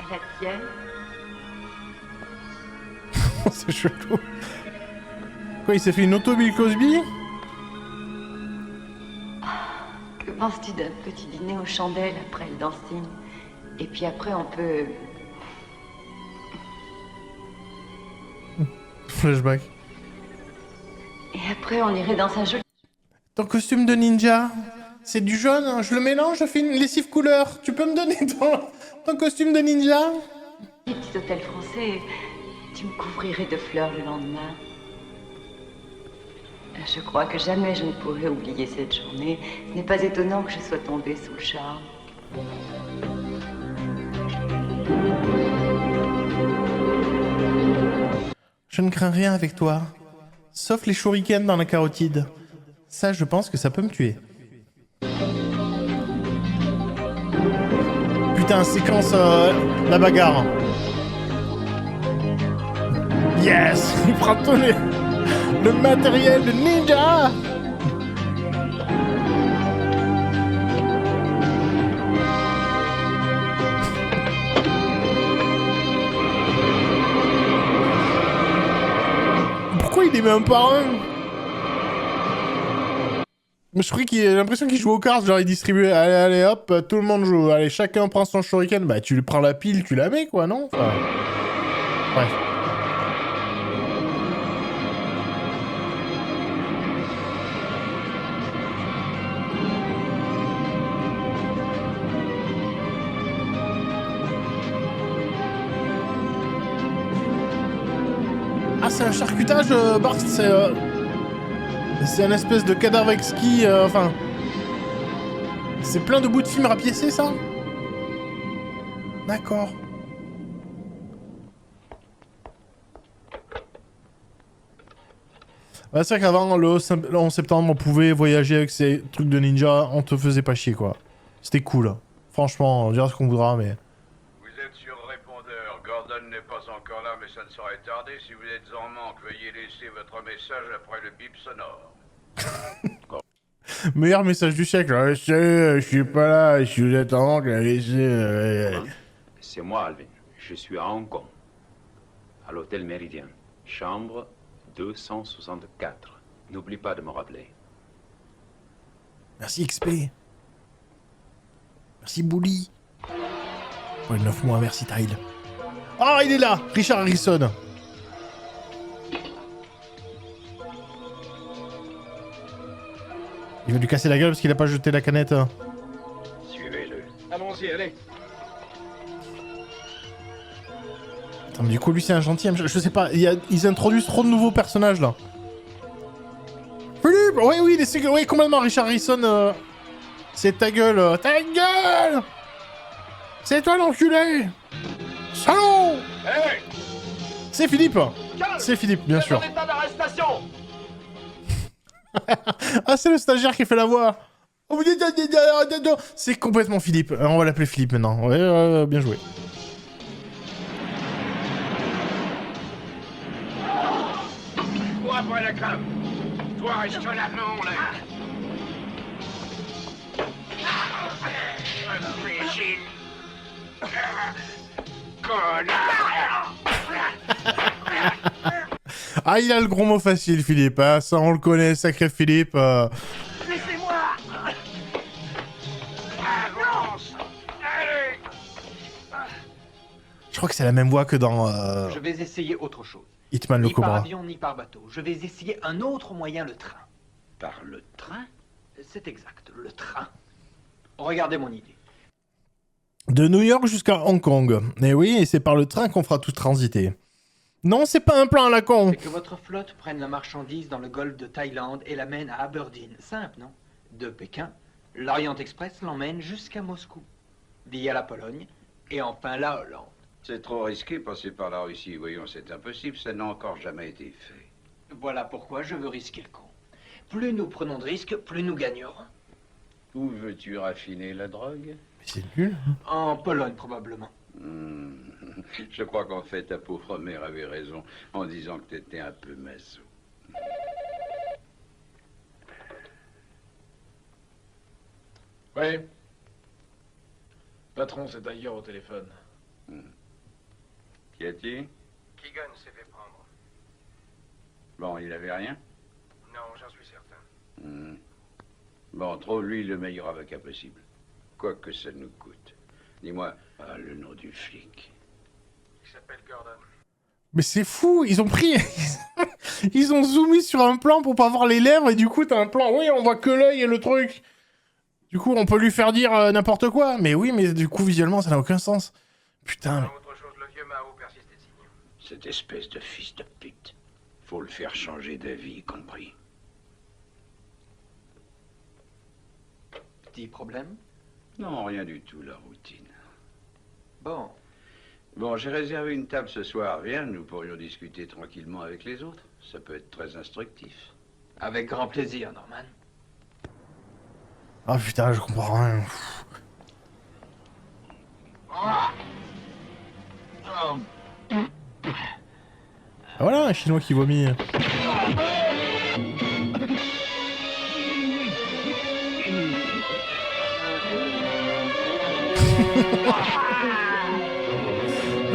La tienne? C'est chelou. Quoi, il s'est fait une auto Bill Cosby? Que penses-tu d'un petit dîner aux chandelles après le dancing? Et puis après, on peut... Flashback. Et après, on irait dans un joli... Ton costume de ninja, c'est du jaune, hein. Je le mélange, je fais une lessive couleur. Tu peux me donner ton costume de ninja? Petit hôtel français, tu me couvrirais de fleurs le lendemain. Je crois que jamais je ne pourrai oublier cette journée. Ce n'est pas étonnant que je sois tombée sous le charme. Je ne crains rien avec toi. Sauf les shurikens dans la carotide. Ça, je pense que ça peut me tuer. Putain, séquence la bagarre. Yes. Il prend tout le matériel de ninja. Pourquoi il les met un par un? Je crois qu'il a l'impression qu'il joue aux cartes, genre il distribue, allez hop, tout le monde joue, allez chacun prend son shuriken, bah tu lui prends la pile, tu la mets quoi, non? Enfin... Bref. Ah, c'est un charcutage, Bart, c'est un espèce de cadavre exquis, enfin... C'est plein de bouts de film rapiécés, ça? D'accord. Ouais, c'est vrai qu'avant, le 11 septembre, on pouvait voyager avec ces trucs de ninja, on te faisait pas chier, quoi. C'était cool. Franchement, on dira ce qu'on voudra, mais... Vous êtes sur répondeur. Gordon n'est pas encore là, mais ça ne saurait tarder. Si vous êtes en manque, veuillez laisser votre message après le bip sonore. Meilleur message du siècle. Je suis pas là, si vous êtes en manque, laissez... C'est moi, Alvin. Je suis à Hong Kong, à l'hôtel Méridien, chambre 264. N'oublie pas de me rappeler. Merci XP. Merci Bouli. Pour les 9 mois, merci Tile. Ah, il est là, Richard Harrison. Il va lui casser la gueule parce qu'il a pas jeté la canette. Suivez-le. Allons-y, allez. Attends, mais du coup, lui, c'est un gentilhomme. Je sais pas, ils introduisent trop de nouveaux personnages, là. Philippe. Oui, oui, complètement, Richard Harrison. C'est ta gueule. Ta gueule. C'est toi, l'enculé. Salaud. Hey. C'est Philippe. C'est Philippe, bien sûr. État d'arrestation. Ah, c'est le stagiaire qui fait la voix. C'est complètement Philippe. On va l'appeler Philippe maintenant. Ouais, bien joué. Toi après la crème. Toi reste là, non, là. Imbécile. Connard. Ah, il a le gros mot facile, Philippe. Hein. Ça, on le connaît, sacré Philippe. Laissez-moi. Avance. Allez. Je crois que c'est la même voix que dans Je vais essayer autre chose. Hitman le Ni par Cobra. avion, ni par bateau. Je vais essayer un autre moyen, le train. Par le train? C'est exact, le train. Regardez mon idée. De New York jusqu'à Hong Kong. Et oui, et c'est par le train qu'on fera tout transiter. Non, c'est pas un plan à la con. C'est que votre flotte prenne la marchandise dans le golfe de Thaïlande et l'amène à Aberdeen. Simple, non? De Pékin, l'Orient Express l'emmène jusqu'à Moscou, via la Pologne, et enfin la Hollande. C'est trop risqué passer par la Russie. Voyons, c'est impossible, ça n'a encore jamais été fait. Voilà pourquoi je veux risquer le coup. Plus nous prenons de risques, plus nous gagnerons. Où veux-tu raffiner la drogue? Mais c'est nul. En Pologne, probablement. Je crois qu'en fait, ta pauvre mère avait raison en disant que t'étais un peu maso. Oui. Patron, c'est d'ailleurs au téléphone. Qu'y a-t-il? Keegan s'est fait prendre. Bon, il avait rien? Non, j'en suis certain. Bon, trouve-lui le meilleur avocat possible. Quoi que ça nous coûte. Dis-moi le nom du flic. Il s'appelle Gordon. Mais c'est fou, ils ont pris... ils ont zoomé sur un plan pour pas voir les lèvres et du coup t'as un plan... Oui, on voit que l'œil et le truc. Du coup, on peut lui faire dire n'importe quoi. Mais oui, mais du coup, visuellement, ça n'a aucun sens. Putain, mais... Autre chose, le vieux Mao persiste et signe. Cette espèce de fils de pute. Faut le faire changer d'avis, compris. Petit problème? Non, rien du tout, la routine. Bon. Bon, j'ai réservé une table ce soir. Viens, nous pourrions discuter tranquillement avec les autres. Ça peut être très instructif. Avec grand plaisir, Norman. Ah putain, je comprends rien. Ah, voilà, un chinois qui vomit.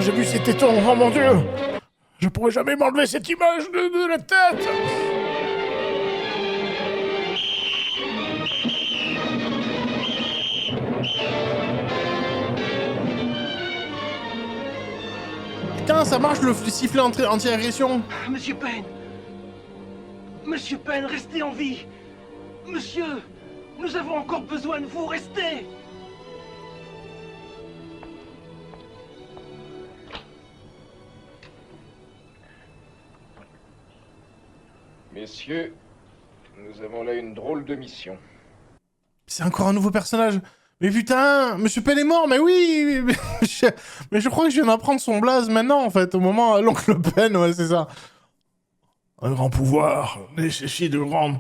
J'ai vu ces tétons, oh mon dieu! Je pourrais jamais m'enlever cette image de la tête! Putain, ça marche le sifflet anti-agression! Monsieur Payne! Monsieur Payne, restez en vie! Monsieur! Nous avons encore besoin de vous, restez! Messieurs, nous avons là une drôle de mission. C'est encore un nouveau personnage. Mais putain, Monsieur Payne est mort, mais oui. Mais je crois que je viens d'apprendre son blaze maintenant, en fait, au moment l'oncle Payne, ouais, c'est ça. Un grand pouvoir nécessite de grandes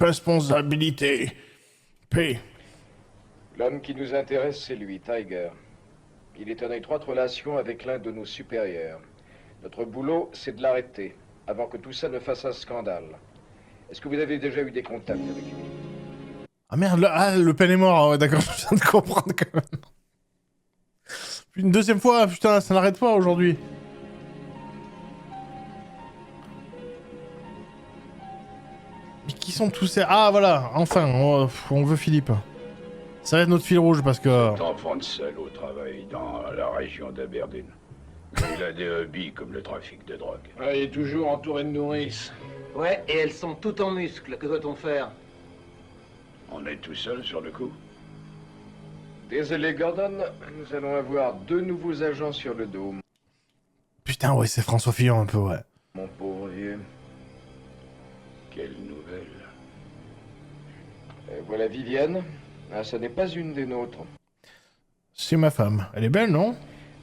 responsabilités. P. L'homme qui nous intéresse, c'est lui, Tiger. Il est en étroite relation avec l'un de nos supérieurs. Notre boulot, c'est de l'arrêter, avant que tout ça ne fasse un scandale. Est-ce que vous avez déjà eu des contacts avec lui? Ah merde, le Payne est mort, ouais, d'accord, je viens de comprendre quand même. Une deuxième fois, putain, ça n'arrête pas aujourd'hui. qui sont tous ces... Ah, voilà, enfin, on veut Philippe. Ça va être notre fil rouge, parce que... Cet enfant de salaud travaille dans la région d'Aberdeen. Il a des hobbies comme le trafic de drogue. Il est toujours entouré de nourrices. Ouais, et elles sont toutes en muscles. Que doit-on faire? On est tout seul sur le coup. Désolé, Gordon, nous allons avoir 2 nouveaux agents sur le dos. Putain, ouais, c'est François Fillon un peu, ouais. Mon pauvre vieux. Quelle nouvelle. Et voilà Vivienne. Ah, ce n'est pas une des nôtres. C'est ma femme. Elle est belle, non?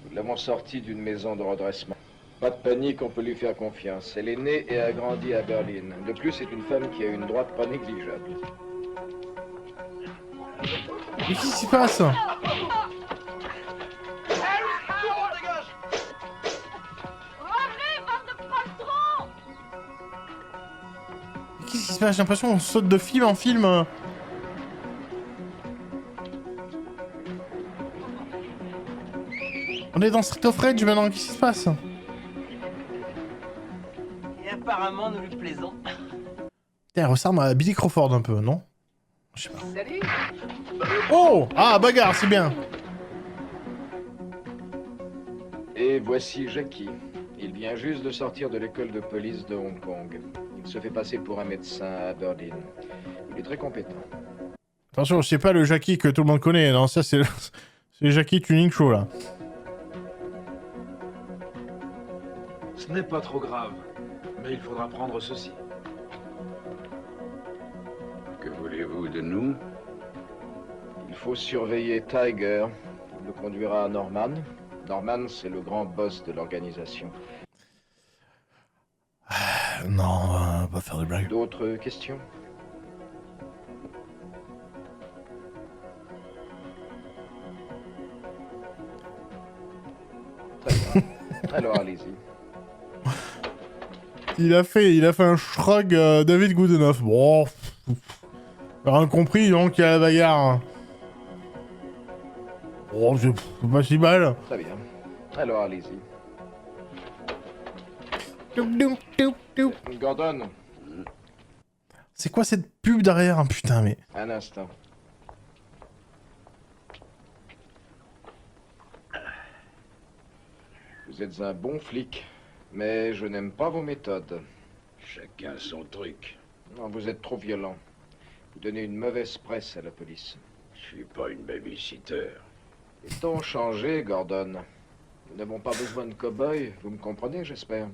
Nous l'avons sortie d'une maison de redressement. Pas de panique, on peut lui faire confiance. Elle est née et a grandi à Berlin. De plus, c'est une femme qui a une droite pas négligeable. Mais qu'est-ce qui se passe? Qu'est-ce qui se passe? J'ai l'impression qu'on saute de film en film. On est dans Street of Rage maintenant, qu'est-ce qui se passe? Et apparemment, nous lui plaisons. Putain, elle ressemble à Billy Crawford un peu, non? Je sais pas. Salut! Oh! Ah, bagarre, c'est bien! Et voici Jackie. Il vient juste de sortir de l'école de police de Hong Kong. Il se fait passer pour un médecin à Berlin. Il est très compétent. Attention, c'est pas le Jackie que tout le monde connaît, non, ça c'est le Jackie Tuning Show, là. Ce n'est pas trop grave, mais il faudra prendre ceci. Que voulez-vous de nous? Il faut surveiller Tiger. Il le conduira à Norman. Norman, c'est le grand boss de l'organisation. Non, on va pas faire de blagues. D'autres questions? Très bien. Alors, allez-y. Il a fait un shrug David Goodenough. Bon, rien compris, donc il y a la bagarre. Oh, c'est pas si mal. Très bien. Alors, allez-y. Gordon. C'est quoi cette pub derrière? Putain, mais... Un instant. Vous êtes un bon flic, mais je n'aime pas vos méthodes. Chacun son truc. Non, vous êtes trop violent. Vous donnez une mauvaise presse à la police. Je suis pas une babysitter. Les temps ont changé, Gordon. Nous n'avons pas besoin de cow-boys, vous me comprenez, j'espère?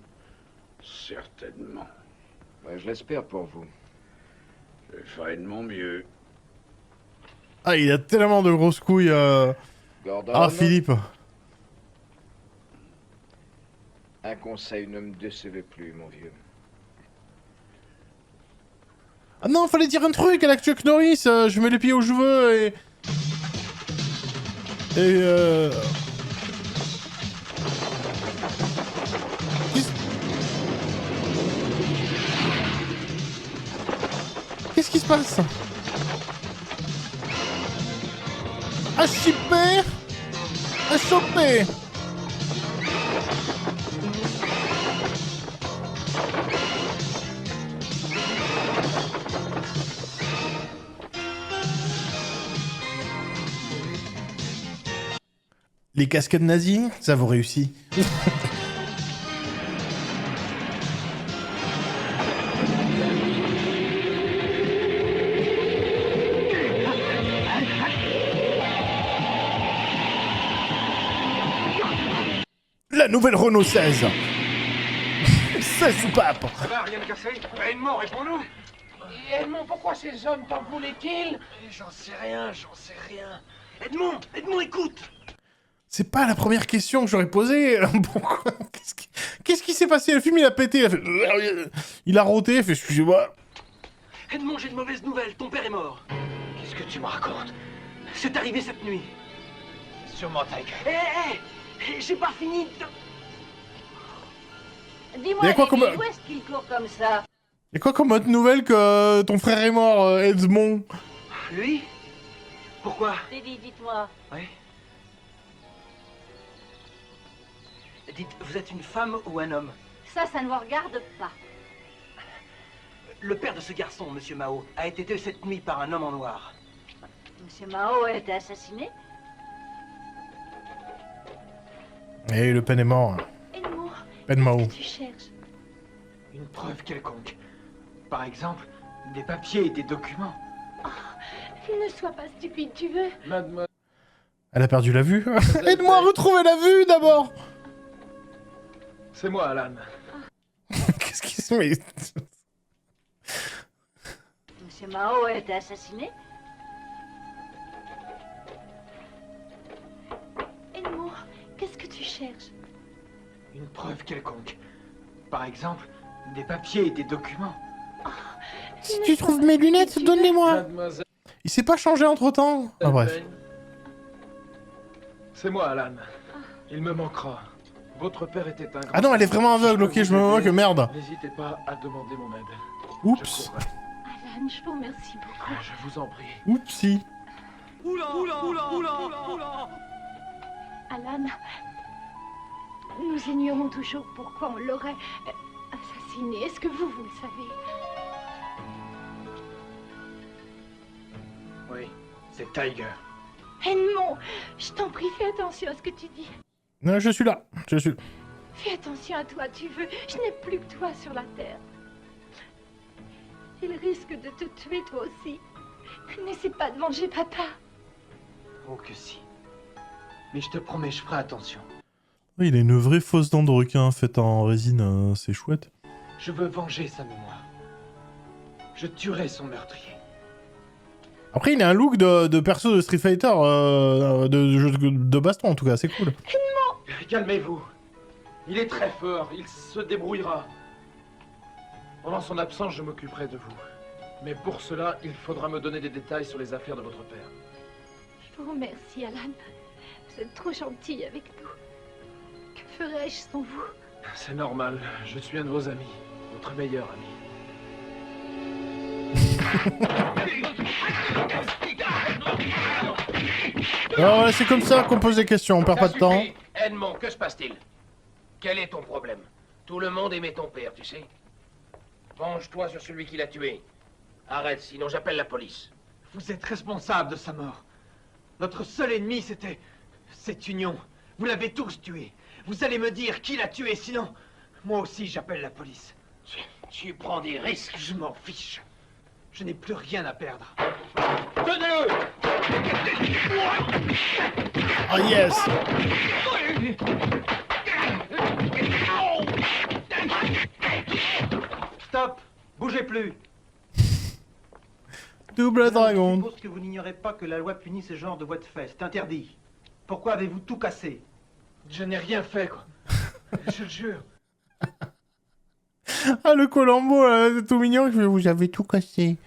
Certainement. Ouais, je l'espère pour vous. Je ferai de mon mieux. Ah, il a tellement de grosses couilles. Gordon. Ah, Philippe. Un conseil, ne me décevez plus, mon vieux. Ah non, fallait dire un truc à la Chuck Norris. Je mets les pieds où je veux et... Qu'est-ce qui se passe? À chipper, à choper. Les cascades nazis, ça vous réussit. La nouvelle Renault 16. 16 soupapes. Ça va, rien de cassé? Edmond, réponds-nous. Edmond, pourquoi ces hommes t'en voulaient-ils? J'en sais rien. Edmond, écoute. C'est pas la première question que j'aurais posée. Pourquoi? Qu'est-ce qui s'est passé? Le film, il a pété. Il a, fait... il a roté. Il a fait, excusez-moi. Edmond, j'ai de mauvaises nouvelles. Ton père est mort. Qu'est-ce que tu me racontes? C'est arrivé cette nuit. Sûrement Tiger. Hé, j'ai pas fini de... Dis-moi, quoi comme... où est-ce qu'il court comme ça? Y'a quoi comme autre nouvelle que ton frère est mort, Edmond? Lui? Pourquoi? Dites-moi. Oui. Dites, vous êtes une femme ou un homme? Ça ne vous regarde pas. Le père de ce garçon, Monsieur Mao, a été tué cette nuit par un homme en noir. Monsieur Mao a été assassiné? Et Le Pen est mort. Edmond, Pen Mao. qu'est-ce que tu cherches? Une preuve quelconque. Par exemple, des papiers et des documents. Ne sois pas stupide, tu veux? Mademoiselle... Elle a perdu la vue. Aide-moi à retrouver la vue d'abord. C'est moi, Alan. Qu'est-ce qui se met? Monsieur Mao a été assassiné? Edmond, qu'est-ce que tu cherches? Une preuve quelconque. Par exemple, des papiers et des documents. Si tu trouves mes lunettes, donne-les-moi. Mademoiselle... Il s'est pas changé entre-temps. Ah bref. C'est moi, Alan. Il me manquera. Votre père était un grand... Ah non, elle est vraiment aveugle, ok, je me moque, merde. N'hésitez pas à demander mon aide. Oups. Alan, je vous remercie beaucoup. Je vous en prie. Oupsie. Alan, nous ignorons toujours pourquoi on l'aurait assassiné. Est-ce que vous le savez? Oui, c'est Tiger. Edmond, je t'en prie, fais attention à ce que tu dis. Non, je suis là. Je suis... Fais attention à toi, tu veux. Je n'ai plus que toi sur la terre. Il risque de te tuer toi aussi. N'essaie pas de venger papa. Oh que si. Mais je te promets, je ferai attention. Oui, il a une vraie fausse dent de requin faite en résine, c'est chouette. Je veux venger sa mémoire. Je tuerai son meurtrier. Après, il a un look de perso de Street Fighter, de jeu de baston en tout cas, c'est cool. Calmez-vous. Il est très fort, il se débrouillera. Pendant son absence, je m'occuperai de vous. Mais pour cela, il faudra me donner des détails sur les affaires de votre père. Je vous remercie, Alan. Vous êtes trop gentil avec nous. Que ferais-je sans vous? C'est normal, je suis un de vos amis. Votre meilleur ami. Alors voilà, c'est comme ça qu'on pose des questions, on perd pas de temps. Edmond, que se passe-t-il? Quel est ton problème? Tout le monde aimait ton père, tu sais. Venge-toi sur celui qui l'a tué. Arrête, sinon j'appelle la police. Vous êtes responsable de sa mort. Notre seul ennemi, c'était cette union. Vous l'avez tous tué. Vous allez me dire qui l'a tué, sinon... Moi aussi, j'appelle la police. Tu prends des risques. Je m'en fiche. Je n'ai plus rien à perdre. Tenez-le! Oh yes! Stop! Bougez plus! Double dragon. Je suppose que vous n'ignorez pas que la loi punit ce genre de voies de fait. C'est interdit. Pourquoi avez-vous tout cassé? Je n'ai rien fait, quoi. Je le jure. Ah, le Colombo, là, c'est tout mignon, vous avez tout cassé.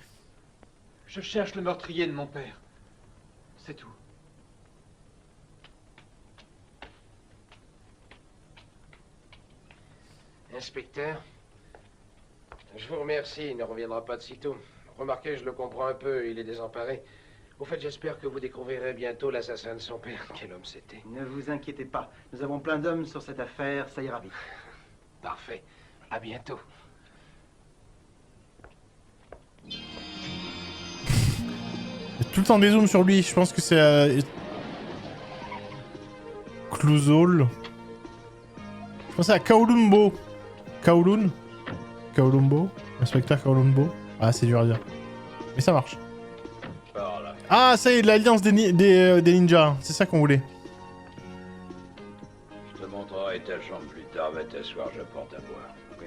Je cherche le meurtrier de mon père. C'est tout. Inspecteur, je vous remercie, il ne reviendra pas de sitôt. Remarquez, je le comprends un peu, il est désemparé. Au fait, j'espère que vous découvrirez bientôt l'assassin de son père. Quel homme c'était. Ne vous inquiétez pas. Nous avons plein d'hommes sur cette affaire, ça ira vite. Parfait. À bientôt. Il y a tout le temps des zooms sur lui, je pense que c'est... Clouzol. Je pensais à Kaolumbo. Kowloon. Kowlumbo. Inspecteur Kowlumbo. Ah, c'est dur à dire. Mais ça marche. Ah, ça y est, l'alliance des ninjas. C'est ça qu'on voulait. Je te montrerai ta chambre plus tard. Va t'asseoir, j'apporte à boire. Ok?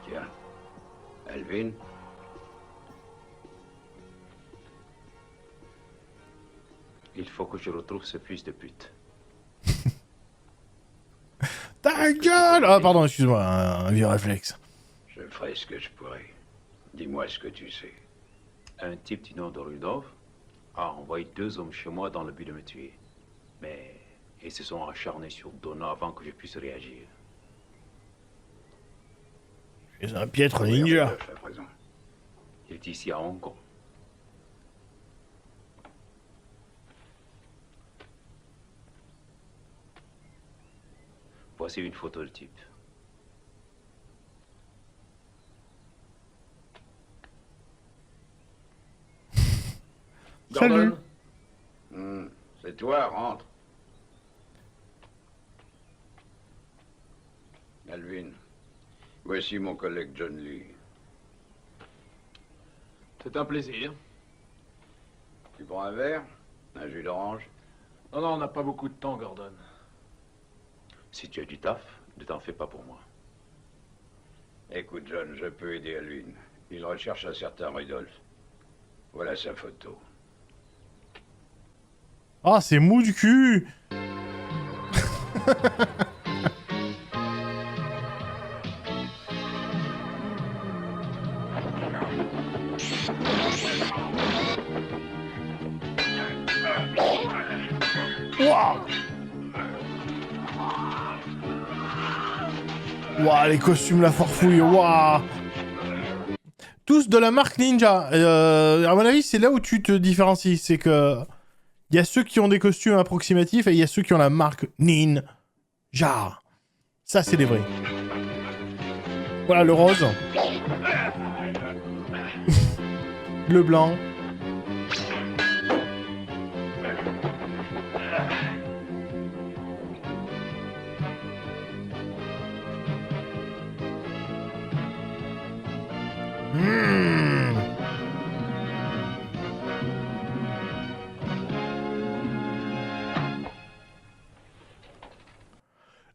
Tiens. Alvin. Il faut que je retrouve ce fils de pute. Ta gueule! Ah, pardon, excuse-moi, un vieux réflexe. Je ferai ce que je pourrai. Dis-moi ce que tu sais. Un type du nom de Rudolph a envoyé 2 hommes chez moi dans le but de me tuer. Mais ils se sont acharnés sur Donna avant que je puisse réagir. C'est un piètre ninja. Rudolph, à présent. Il est ici à Hong Kong. Voici une photo de type. Salut. C'est toi, rentre. Alvin, voici mon collègue John Lee. C'est un plaisir. Tu prends un verre? Un jus d'orange? Non, on n'a pas beaucoup de temps, Gordon. Si tu as du taf, ne t'en fais pas pour moi. Écoute, John, je peux aider Alvin. Il recherche un certain Rudolph. Voilà sa photo. Ah, c'est mou du cul. Waouh. Waouh, les costumes, la farfouille, waouh. Tous de la marque Ninja. À mon avis, c'est là où tu te différencies. C'est que il y a ceux qui ont des costumes approximatifs et il y a ceux qui ont la marque Ninja. Ça, c'est les vrais. Voilà, le rose. Le blanc.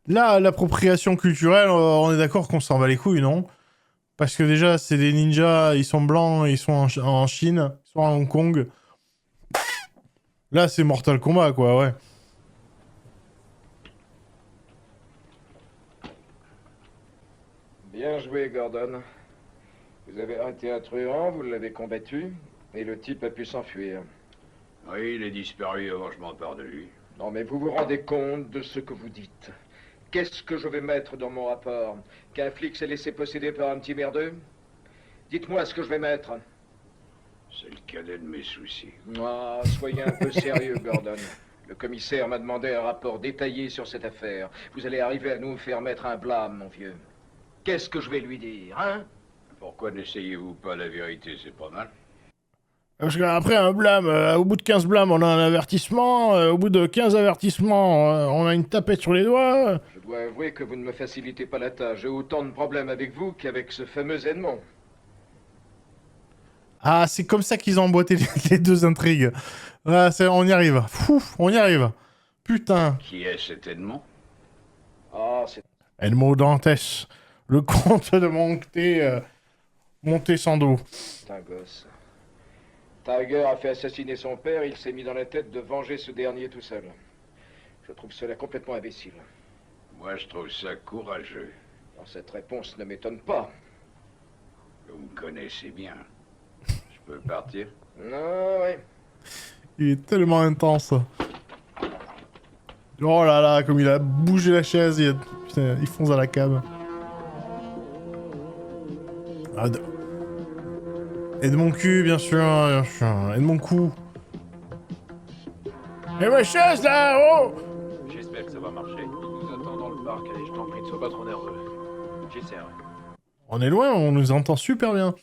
Là, l'appropriation culturelle, on est d'accord qu'on s'en bat les couilles, non? Parce que déjà, c'est des ninjas, ils sont blancs, ils sont en Chine, ils sont à Hong Kong. Là, c'est Mortal Kombat, quoi, ouais. Bien joué, Gordon. Vous avez arrêté un truand, vous l'avez combattu, et le type a pu s'enfuir. Oui, il est disparu avant que je m'empare de lui. Non, mais vous vous rendez compte de ce que vous dites? Qu'est-ce que je vais mettre dans mon rapport? Qu'un flic s'est laissé posséder par un petit merdeux? Dites-moi ce que je vais mettre. C'est le cadet de mes soucis. Ah, soyez un peu sérieux, Gordon. Le commissaire m'a demandé un rapport détaillé sur cette affaire. Vous allez arriver à nous faire mettre un blâme, mon vieux. Qu'est-ce que je vais lui dire, hein? Pourquoi n'essayez-vous pas la vérité? C'est pas mal. Parce qu'après un blâme, au bout de 15 blâmes, on a un avertissement. Au bout de 15 avertissements, on a une tapette sur les doigts. Je dois avouer que vous ne me facilitez pas la tâche. J'ai autant de problèmes avec vous qu'avec ce fameux Edmond. Ah, c'est comme ça qu'ils ont emboîté les deux intrigues. Ah, on y arrive. Fou, on y arrive. Putain. Qui est cet Edmond? Ah, c'est... Edmond Dantès, le comte de Monté sans dos. C'est un gosse. Tiger a fait assassiner son père, il s'est mis dans la tête de venger ce dernier tout seul. Je trouve cela complètement imbécile. Moi, je trouve ça courageux. Alors, cette réponse ne m'étonne pas. Vous me connaissez bien. Je peux partir? Non, oui. Il est tellement intense. Oh là là, comme il a bougé la chaise, putain, il fonce à la cave. Ah, et de mon cul, bien sûr, et de mon cou. Et ma chaise là, oh! J'espère que ça va marcher. Il nous attend dans le parc. Allez, je t'en prie, ne sois pas trop nerveux. J'essaierai. On est loin, on nous entend super bien.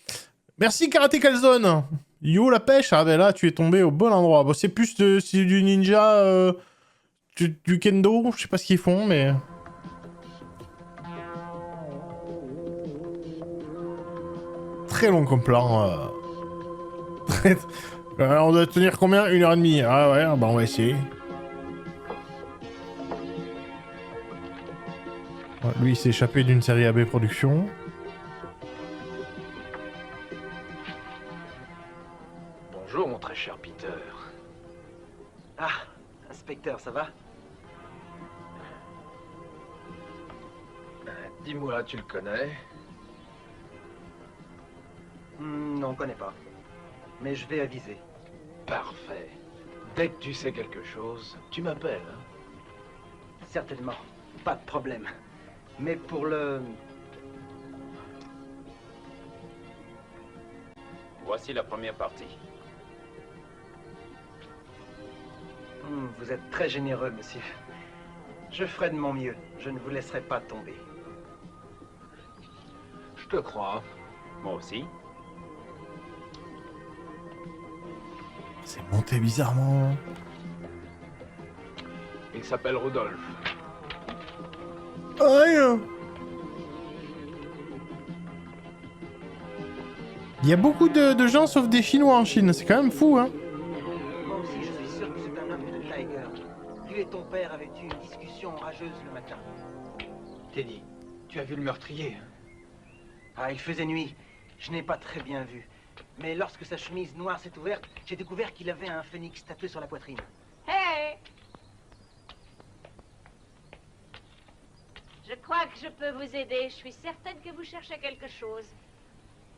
Merci Karate Calzone. Yo la pêche. Ah ben là, tu es tombé au bon endroit. Bon, c'est plus c'est du ninja, du kendo. Je sais pas ce qu'ils font, mais... Très long comme plan. On doit tenir combien? 1h30. Ah ouais, bah on va essayer. Ouais, lui, il s'est échappé d'une série AB Productions. Bonjour, mon très cher Peter. Ah, inspecteur, ça va? Dis-moi, tu le connais? Non, on connaît pas. Mais je vais aviser. Parfait. Dès que tu sais quelque chose, tu m'appelles. Hein? Certainement. Pas de problème. Mais pour le... Voici la première partie. Vous êtes très généreux, monsieur. Je ferai de mon mieux. Je ne vous laisserai pas tomber. Je te crois. Moi aussi. C'est monté bizarrement. Il s'appelle Rudolf. Aïe. Il y a beaucoup de gens sauf des Chinois en Chine, c'est quand même fou, hein. Moi aussi, je suis sûr que c'est un homme de Tiger. Lui et ton père avaient eu une discussion rageuse le matin. Teddy, tu as vu le meurtrier? Ah, il faisait nuit. Je n'ai pas très bien vu. Mais lorsque sa chemise noire s'est ouverte, j'ai découvert qu'il avait un phénix tatoué sur la poitrine. Hey! Je crois que je peux vous aider. Je suis certaine que vous cherchez quelque chose.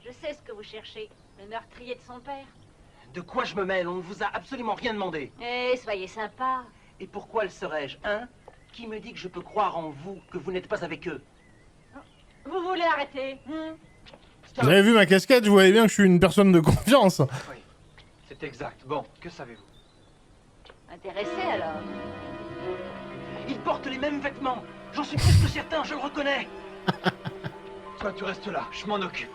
Je sais ce que vous cherchez. Le meurtrier de son père. De quoi je me mêle? On ne vous a absolument rien demandé. Eh, soyez sympa. Et pourquoi le serais-je, hein? Qui me dit que je peux croire en vous, que vous n'êtes pas avec eux? Vous voulez arrêter Vous avez vu ma casquette, vous voyez bien que je suis une personne de confiance. Oui, c'est exact. Bon, que savez-vous? Intéressé alors? Il porte les mêmes vêtements. J'en suis plus que certain, je le reconnais. Toi, tu restes là, je m'en occupe.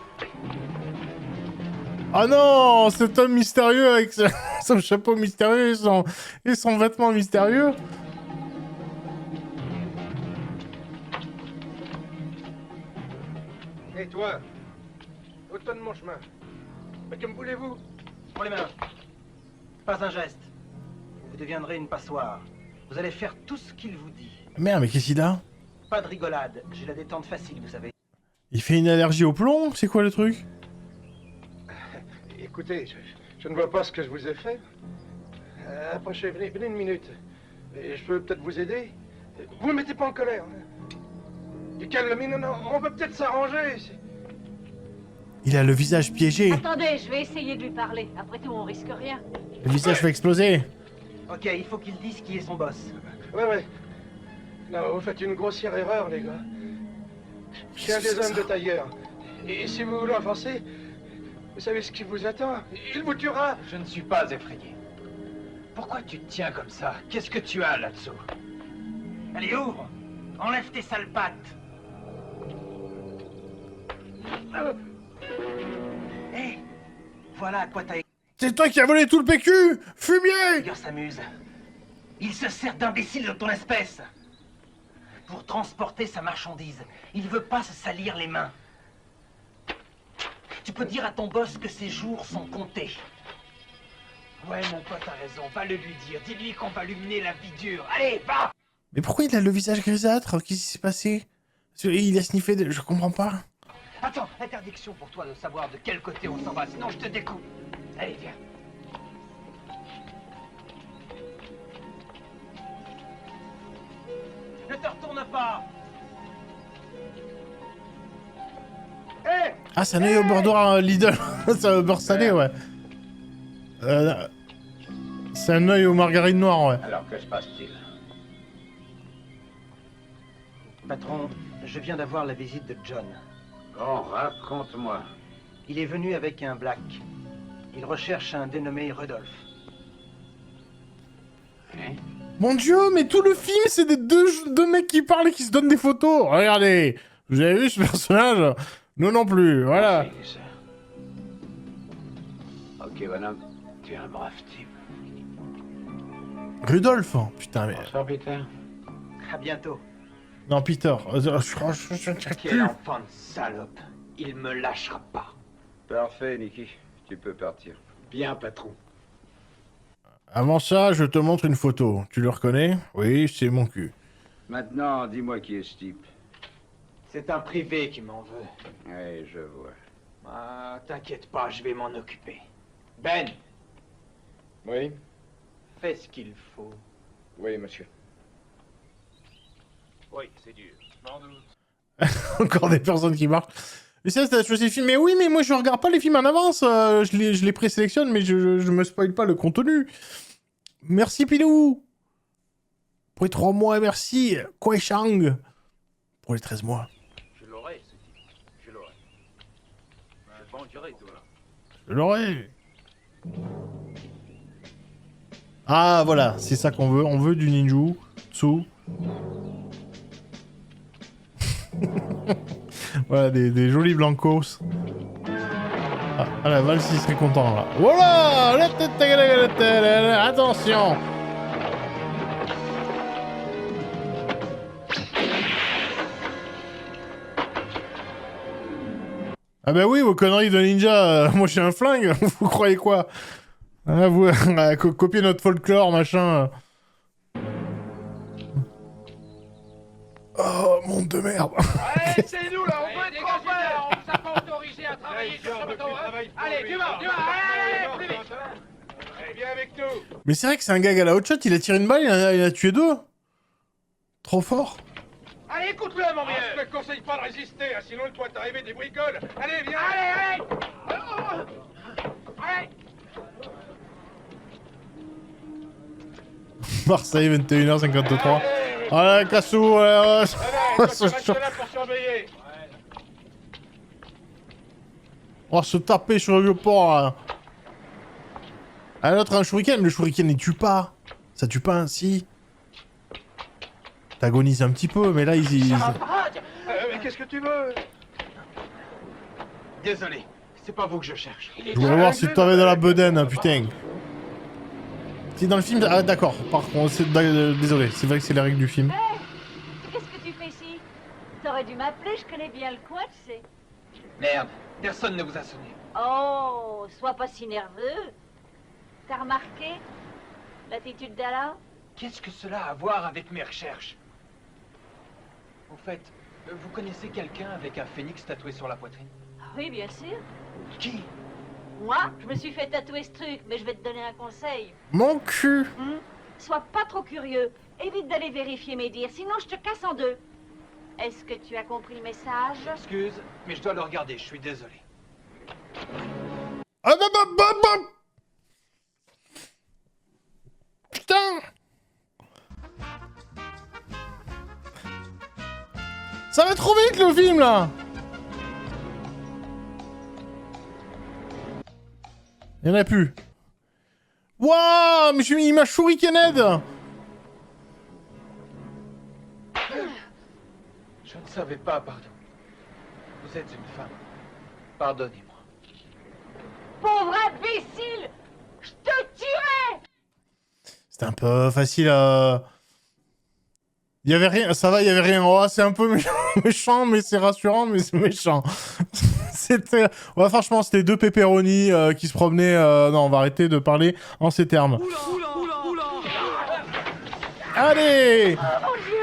Oh non, cet homme mystérieux avec son chapeau mystérieux et son vêtement mystérieux. Et toi, autant de mon chemin. Mais que me voulez-vous? Pour les mains. Pas un geste. Vous deviendrez une passoire. Vous allez faire tout ce qu'il vous dit. Merde, mais qu'est-ce qu'il a? Pas de rigolade. J'ai la détente facile, vous savez. Il fait une allergie au plomb? C'est quoi le truc? Écoutez, je ne vois pas ce que je vous ai fait. Approchez, venez une minute. Et je peux peut-être vous aider. Vous ne me mettez pas en colère. Du calme, mais non, on peut peut-être s'arranger. Il a le visage piégé. Attendez, je vais essayer de lui parler. Après tout, on risque rien. Le visage va exploser. Ok, il faut qu'il dise qui est son boss. Ouais. Non, vous faites une grossière erreur, les gars. C'est un des hommes de Tiger. Et si vous voulez offenser, vous savez ce qui vous attend. Il vous tuera. Je ne suis pas effrayé. Pourquoi tu te tiens comme ça? Qu'est-ce que tu as là-dessous? Allez, ouvre! Enlève tes sales pattes! Hé! Voilà à quoi t'as... C'est toi qui as volé tout le PQ! Fumier! Tiger s'amuse. Il se sert d'imbécile de ton espèce. Pour transporter sa marchandise. Il veut pas se salir les mains. Tu peux dire à ton boss que ses jours sont comptés. Ouais, mon pote a raison. Va le lui dire. Dis-lui qu'on va lui mener la vie dure. Allez, va! Mais pourquoi il a le visage grisâtre? Qu'est-ce qui s'est passé? Il a sniffé de... Je comprends pas. Attends, interdiction pour toi de savoir de quel côté on s'en va, sinon je te découpe. Allez, viens. Ne te retourne pas! Ah, c'est un œil au bordure Lidl. C'est un beurre salé, ouais. C'est un œil aux margarines noires, ouais. Alors, que se passe-t-il? Patron, je viens d'avoir la visite de John. Bon, raconte-moi. Il est venu avec un black. Il recherche un dénommé Rudolf. Mon dieu, mais tout le film, c'est des deux mecs qui parlent et qui se donnent des photos. Regardez, vous avez vu ce personnage? Nous non plus, voilà. Ok, bonhomme, tu es un brave type. Rudolf, oh, putain, mais... Bonsoir, Peter. À bientôt. Non, Peter, Quel enfant de salope. Il me lâchera pas. Parfait, Nicky. Tu peux partir. Bien, patron. Avant ça, je te montre une photo. Tu le reconnais? Oui, c'est mon cul. Maintenant, dis-moi qui est ce type. C'est un privé qui m'en veut. Oui, je vois. Ah, t'inquiète pas, je vais m'en occuper. Ben, Oui, fais ce qu'il faut. oui, monsieur. Oui, c'est dur. Encore des personnes qui marchent. Mais ça, t'as choisi le film. Mais oui, mais moi, je regarde pas les films en avance. Je les présélectionne, mais je me spoil pas le contenu. Merci, Pilou. Pour les 3 mois, merci. Kwai Chang. Pour les 13 mois. Je l'aurai, ce type. Je l'aurai. Je peux en durer, toi. Je l'aurai. Ah, voilà, c'est ça qu'on veut. On veut du ninjutsu. Voilà, des jolis blancos. Ah, la Valse, il serait content, là. Voilà. Attention. Ah bah oui, vos conneries de ninja, moi j'ai un flingue, vous croyez quoi? Ah, vous copiez notre folklore, machin. Oh, monde de merde. Allez, c'est nous là, on veut être copains. On vous a pas autorisé à travailler sur ce bateau, hein. Allez, tu vas, allez, plus vite. Allez, viens avec nous. Mais c'est vrai que c'est un gag à la hot shot, il a tiré une balle, il a tué deux. Trop fort. Allez, écoute-le, mon vieux. Je te conseille pas de résister, hein, sinon il pourrait t'arriver des bricoles. Allez, viens. Allez, allez. Allez. Marseille, 21h53. Allez, Cassou, allez, Allez, toi, tu restes là pour surveiller. On va se taper sur le vieux port, là. Ah, l'autre, un shuriken. Le shuriken, il tue pas. Ça tue pas ainsi. T'agonises un petit peu, mais là, Mais qu'est-ce que tu veux? Désolé, c'est pas vous que je cherche. Je voulais voir si t'avais de la bedaine, hein, putain. Si dans le film... Ah, d'accord. Par contre, désolé. C'est vrai que c'est les règles du film. Hey, qu'est-ce que tu fais ici? T'aurais dû m'appeler, je connais bien le coin, tu sais. Merde, personne ne vous a sonné. Oh, sois pas si nerveux. T'as remarqué l'attitude d'Alain? Qu'est-ce que cela a à voir avec mes recherches? Au fait, vous connaissez quelqu'un avec un phénix tatoué sur la poitrine? Oui, bien sûr. Qui? Moi, je me suis fait tatouer ce truc, mais je vais te donner un conseil. Mon cul. Sois pas trop curieux. Évite d'aller vérifier mes dires, sinon je te casse en deux. Est-ce que tu as compris le message? Excuse, mais je dois le regarder, je suis désolé. Ah, bah. Putain. Ça va trop vite, le film, là. Il y en a plus. Waouh, mais il m'a shurikened. Je ne savais pas, pardon. Vous êtes une femme. Pardonnez-moi. Pauvre imbécile! Je te tuerai! C'était un peu facile à... Il y avait rien, ça va, il y avait rien. Oh, c'est un peu méchant, mais c'est rassurant, mais c'est méchant. C'était... Ouais, franchement, c'était deux pepperoni qui se promenaient... Non, on va arrêter de parler en ces termes. Oula. Allez. Oh Dieu!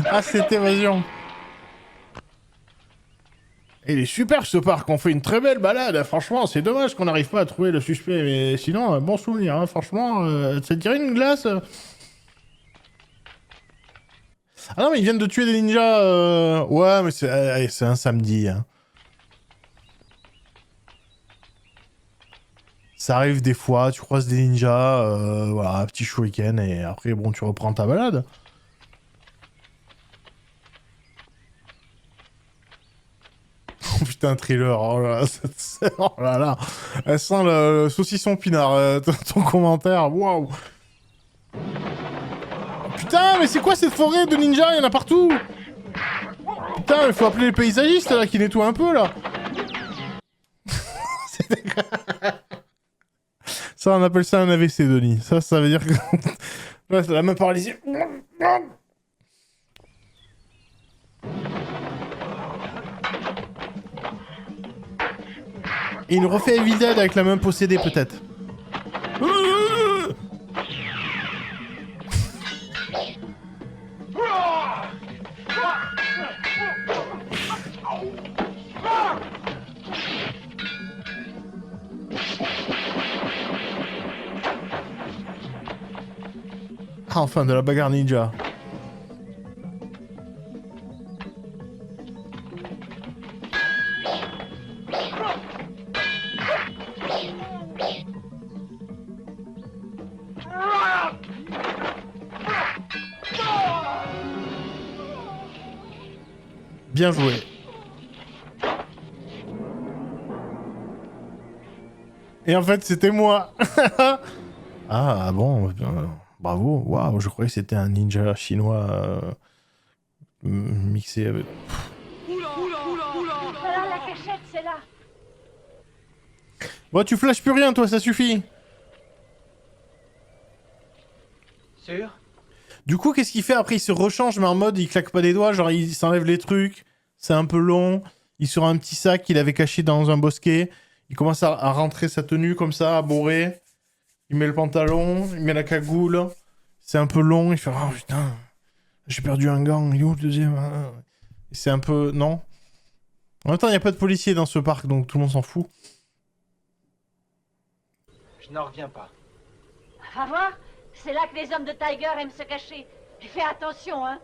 Ah, cette évasion. Il est super ce parc, on fait une très belle balade. Franchement, c'est dommage qu'on n'arrive pas à trouver le suspect, mais sinon, bon souvenir. Hein. Franchement, ça te dirait une glace? Ah non, mais ils viennent de tuer des ninjas. Ouais, mais c'est un samedi. Hein. Ça arrive des fois, tu croises des ninjas, voilà, un petit shuriken, et après, bon, tu reprends ta balade. Oh putain, thriller, oh là là, oh là là. Elle sent le saucisson pinard, ton commentaire, waouh. Putain, mais c'est quoi cette forêt de ninjas? Il y en a partout. Putain, il faut appeler les paysagistes, là, qui nettoient un peu, là. Ça, on appelle ça un AVC, Denis. Ça veut dire que... Ouais, c'est la main paralysée. Et il refait Evil Dead avec la main possédée, peut-être. Ah, enfin, de la bagarre ninja. Bien joué. Et en fait, c'était moi. Ah bon, bravo. Waouh, je croyais que c'était un ninja chinois mixé avec... Voilà la cachette, c'est là. Bon, tu flashes plus rien, toi, ça suffit. Sûr? Du coup, qu'est-ce qu'il fait après? Il se rechange, mais en mode, il claque pas des doigts, genre il s'enlève les trucs, c'est un peu long, il sort un petit sac qu'il avait caché dans un bosquet, il commence à rentrer sa tenue comme ça, à bourrer, il met le pantalon, il met la cagoule, c'est un peu long, il fait « Oh putain, j'ai perdu un gant, il est où le deuxième ?» C'est un peu... non? En même temps, il n'y a pas de policiers dans ce parc, donc tout le monde s'en fout. Je n'en reviens pas. Va voir, c'est là que les hommes de Tiger aiment se cacher. Et fais attention, hein.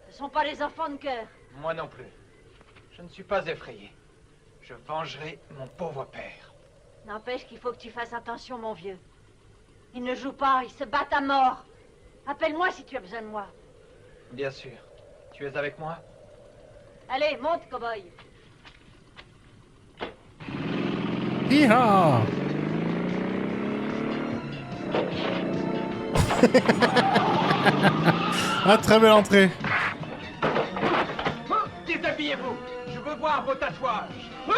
Ce sont pas les enfants de cœur. Moi non plus. Je ne suis pas effrayé. Je vengerai mon pauvre père. N'empêche qu'il faut que tu fasses attention, mon vieux. Ils ne jouent pas, ils se battent à mort. Appelle-moi si tu as besoin de moi. Bien sûr. Tu es avec moi? Allez, monte, cow-boy. Hi-ha! Ah, très belle entrée. Déshabillez-vous. Je veux voir vos tatouages. Le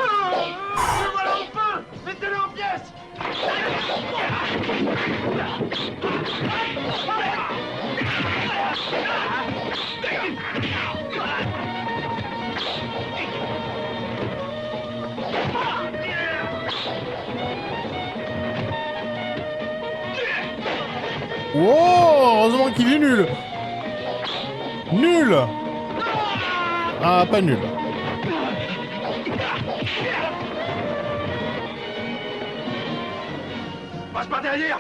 voilà enfin. Mettez-le en pièces. Wow, heureusement qu'il est nul. Nul. Ah, pas nul. Passe par derrière.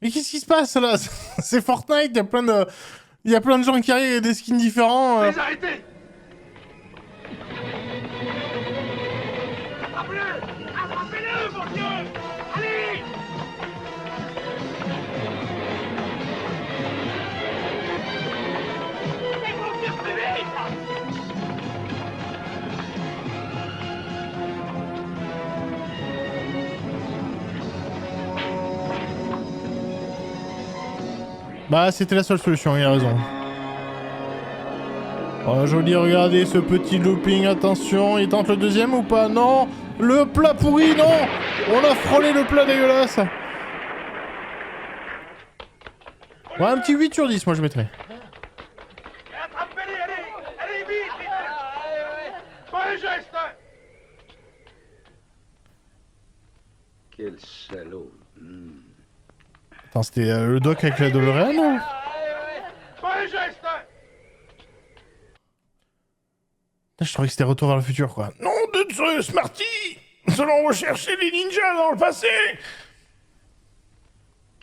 Mais qu'est-ce qui se passe là? C'est Fortnite, il y a plein de... Il y a plein de gens qui arrivent avec des skins différents. Les arrêtez. Attrapez-le. Attrapez-le, mon Dieu. Allez. Ils vont faire plus vite. Bah, c'était la seule solution, il a raison. Oh, joli, regardez ce petit looping, attention, il tente le deuxième ou pas? Non. Le plat pourri, non. On a frôlé le plat dégueulasse. Ouais, un petit 8 sur 10, moi je mettrais. Attrapez-les, allez. Allez, vite, vite. Pas les gestes. Quel salaud. Attends, c'était le doc avec la DeLorean ou? Pas les gestes. Putain, je trouvais que c'était Retour vers le futur, quoi. Nom de Zeus, Marty! Nous allons rechercher les ninjas dans le passé!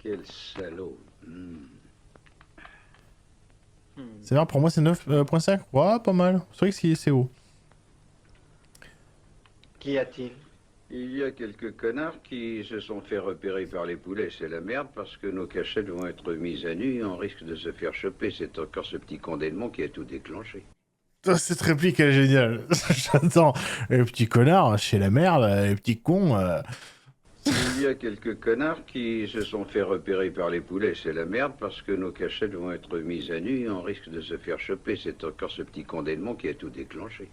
Quel salaud. C'est vrai, pour moi c'est 9.5. Ouais, pas mal. C'est vrai que c'est haut. Qu'y a-t-il? Il y a quelques connards qui se sont fait repérer par les poulets. C'est la merde parce que nos cachettes vont être mises à nu et on risque de se faire choper. C'est encore ce petit condamnement qui a tout déclenché. Cette réplique elle est géniale. J'attends. Les petits connards, chez la merde, les petits cons. Il y a quelques connards qui se sont fait repérer par les poulets. C'est la merde parce que nos cachettes vont être mises à nu et on risque de se faire choper. C'est encore ce petit condamnement qui a tout déclenché.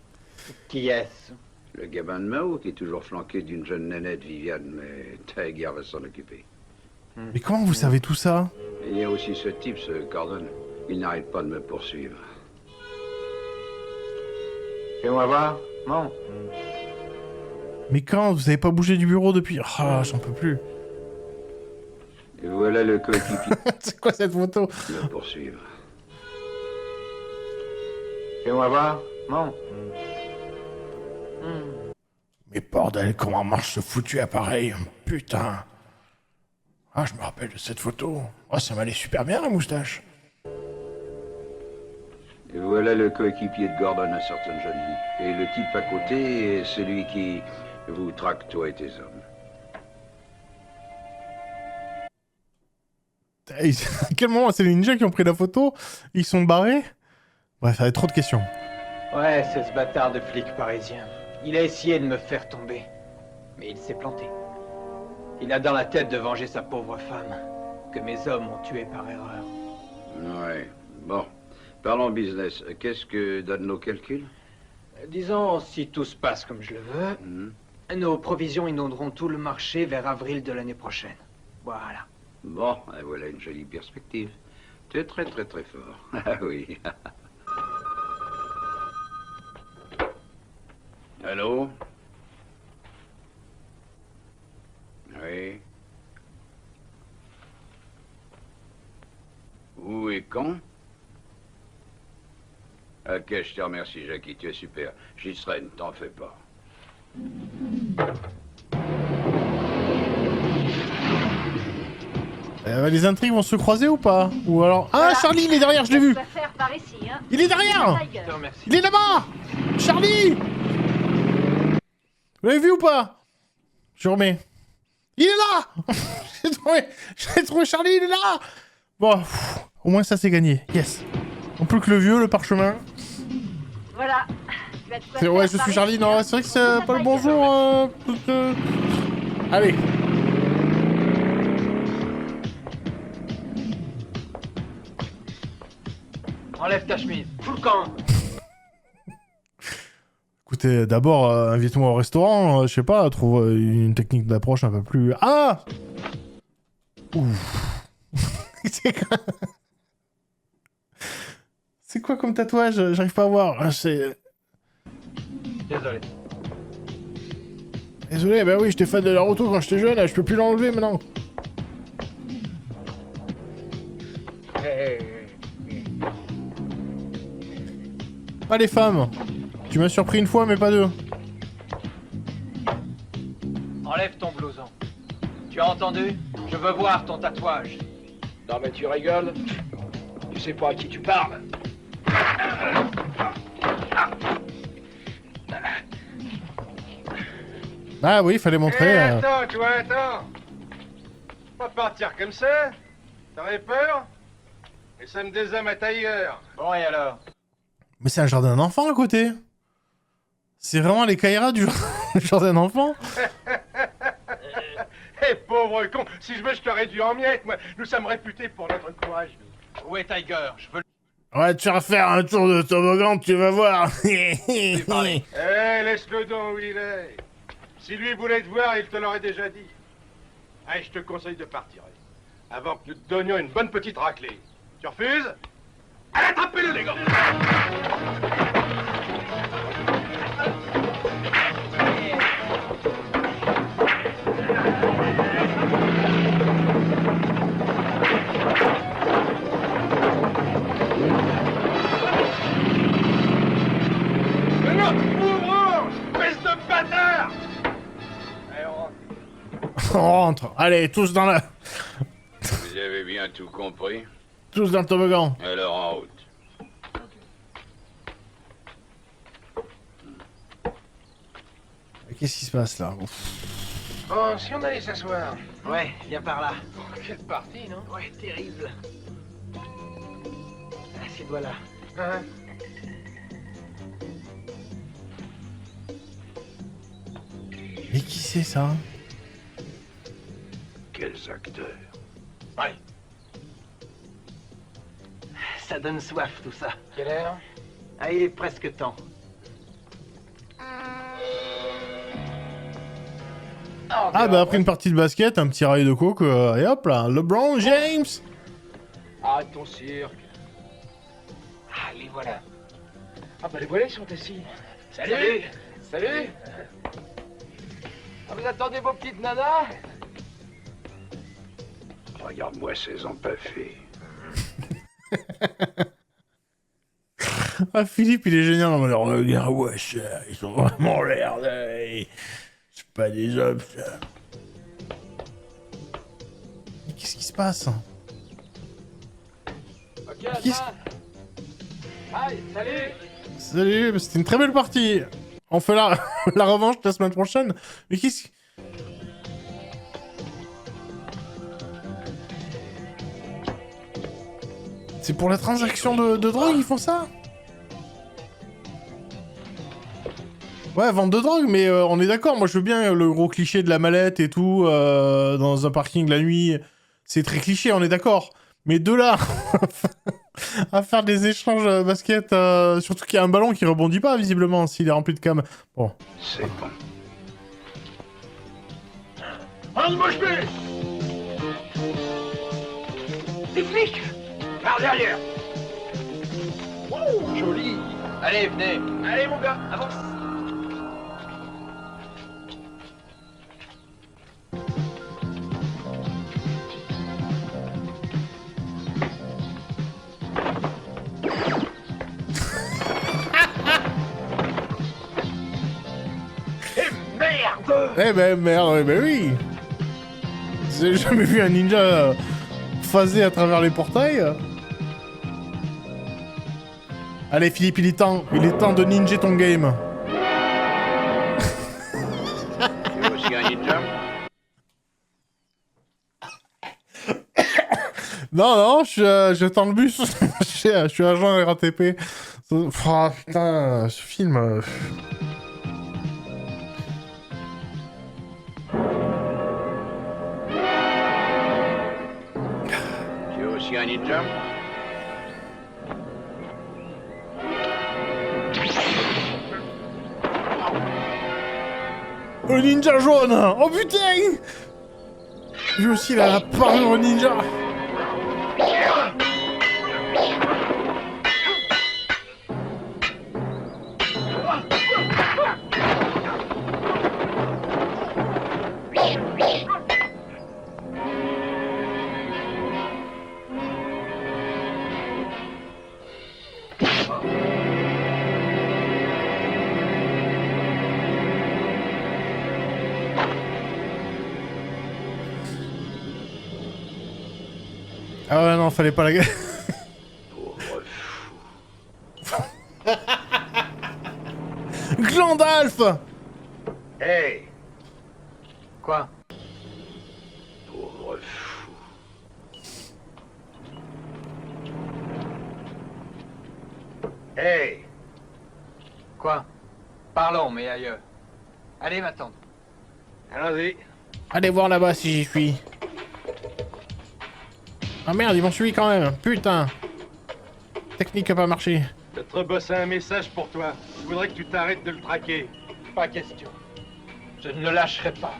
Qui est-ce? Le gamin de Mao qui est toujours flanqué d'une jeune nénette, Viviane, mais Tiger va s'en occuper. Mais comment vous savez tout ça? Et il y a aussi ce type, ce Gordon. Il n'arrête pas de me poursuivre. Fais-moi voir. Non. Mais quand? Vous avez pas bougé du bureau depuis... Ah, j'en peux plus. Et voilà le coéquipier. C'est quoi cette photo? Me poursuivre. Fais-moi voir. Non. Mais bordel, comment marche ce foutu appareil? Putain. Ah, je me rappelle de cette photo. Oh, ça m'allait super bien la moustache. Et voilà le coéquipier de Gordon, un certain jeune fille. Et le type à côté est celui qui vous traque, toi et tes hommes. À quel moment c'est les ninjas qui ont pris la photo? Ils sont barrés? Bref, ça avait trop de questions. Ouais, c'est ce bâtard de flic parisien. Il a essayé de me faire tomber. Mais il s'est planté. Il a dans la tête de venger sa pauvre femme, que mes hommes ont tuée par erreur. Ouais, bon. Parlons business. Qu'est-ce que donnent nos calculs? Disons, si tout se passe comme je le veux, nos provisions inonderont tout le marché vers avril de l'année prochaine. Voilà. Bon, voilà une jolie perspective. Tu es très très très fort. Ah oui. Allô? Oui. Où et quand? Ok, je te remercie, Jackie, tu es super. J'y serai, ne t'en fais pas. Les intrigues vont se croiser ou pas? Ou alors... Ah, Charlie, il est derrière, je l'ai vu. Par ici, hein. Il est derrière. Il est là-bas. Charlie. Vous l'avez vu ou pas? Je remets. Il est là. J'ai trouvé Charlie, il est là. Bon, au moins ça c'est gagné. Yes. On peut que le vieux, le parchemin. Voilà. Ouais, je suis Charlie. Non, c'est vrai que c'est pas le bonjour. Allez. Enlève ta chemise. Tout le camp. Écoutez, d'abord, invite-moi au restaurant. Je sais pas, trouve une technique d'approche un peu plus... Ah. Ouf. C'est quoi comme tatouage? J'arrive pas à voir. C'est... Désolé. Désolé, bah oui, j'étais fan de Naruto quand j'étais jeune, je peux plus l'enlever maintenant. Pas les femmes. Tu m'as surpris une fois, mais pas deux. Enlève ton blouson. Tu as entendu? Je veux voir ton tatouage. Non mais tu rigoles? Tu sais pas à qui tu parles? Ah oui, il fallait montrer... Attends, tu vois, attends. Pas partir comme ça. T'avais peur? Et ça me désame à Tiger. Bon, et alors? Mais c'est un jardin d'enfants à côté. C'est vraiment les Kaira du jardin d'enfants. Eh pauvre con, si je veux je t'aurais dû en miettes, moi. Nous sommes réputés pour notre courage. Où est Tiger? Je veux... Ouais, tu vas faire un tour de toboggan, tu vas voir. Eh, laisse-le donc où il est. Si lui voulait te voir, il te l'aurait déjà dit. Allez, je te conseille de partir. Avant que nous te donnions une bonne petite raclée. Tu refuses? Allez, attrapez-le, les gars! Mais non, ouvre! Espèce de bâtard! Allez, on rentre. On rentre. Allez, tous dans la... Vous avez bien tout compris? Tous dans le toboggan. Alors en route. Qu'est-ce qui se passe là? Bon, si on allait s'asseoir. Ouais, viens par là. Quelle partie, non? Ouais, terrible. Assieds-toi là. Hein? Mais qui c'est ça? Quels acteurs? Ouais. Ça donne soif tout ça. Quelle heure? Ah, il est presque temps. Ah bah après une partie de basket, un petit rail de coke, et hop là, LeBron James. Arrête ton cirque. Ah, les voilà. Ah bah les voilà, ils sont assis. Salut. Salut. Ah, vous attendez vos petites nanas? Regarde-moi ces empaffés. Ah Philippe, il est génial. Alors regarde, wesh, ils sont vraiment l'air de... C'est pas des hommes, ça. Mais qu'est-ce qui se passe? Ok, Qu'est-ce- ça. Aïe, salut. Salut, c'était une très belle partie. On fait la, la revanche la semaine prochaine. Mais qu'est-ce... C'est pour la transaction de drogue, ils font ça? Ouais, vente de drogue, mais on est d'accord. Moi, je veux bien le gros cliché de la mallette et tout, dans un parking la nuit. C'est très cliché, on est d'accord. Mais de là à faire des échanges basket, surtout qu'il y a un ballon qui rebondit pas, visiblement, s'il est rempli de cam. Bon. C'est bon. On ne bouge plus! Des flics! Par derrière! Wouh, joli! Allez, venez. Allez, mon gars, avance! Eh ben merde, eh ben oui. J'ai jamais vu un ninja phaser à travers les portails. Allez Philippe, il est temps de ninja ton game. Tu es aussi un ninja? Non, je tends le bus. je suis agent RATP. Oh, putain, ce film... Tu es aussi un ninja? Le ninja jaune. Oh putain. Lui aussi, il a la parure ninja. Ah ouais, non, fallait pas la gagner. Pauvre fou. Glandalf. Hey! Quoi? Pauvre fou. Hey! Quoi? Parlons, mais ailleurs. Allez, m'attendre. Allons-y. Allez voir là-bas si j'y suis. Ah merde, ils m'ont suivi quand même. Putain. Technique a pas marché. Peut-être bosser un message pour toi. Je voudrais que tu t'arrêtes de le traquer. Pas question. Je ne le lâcherai pas.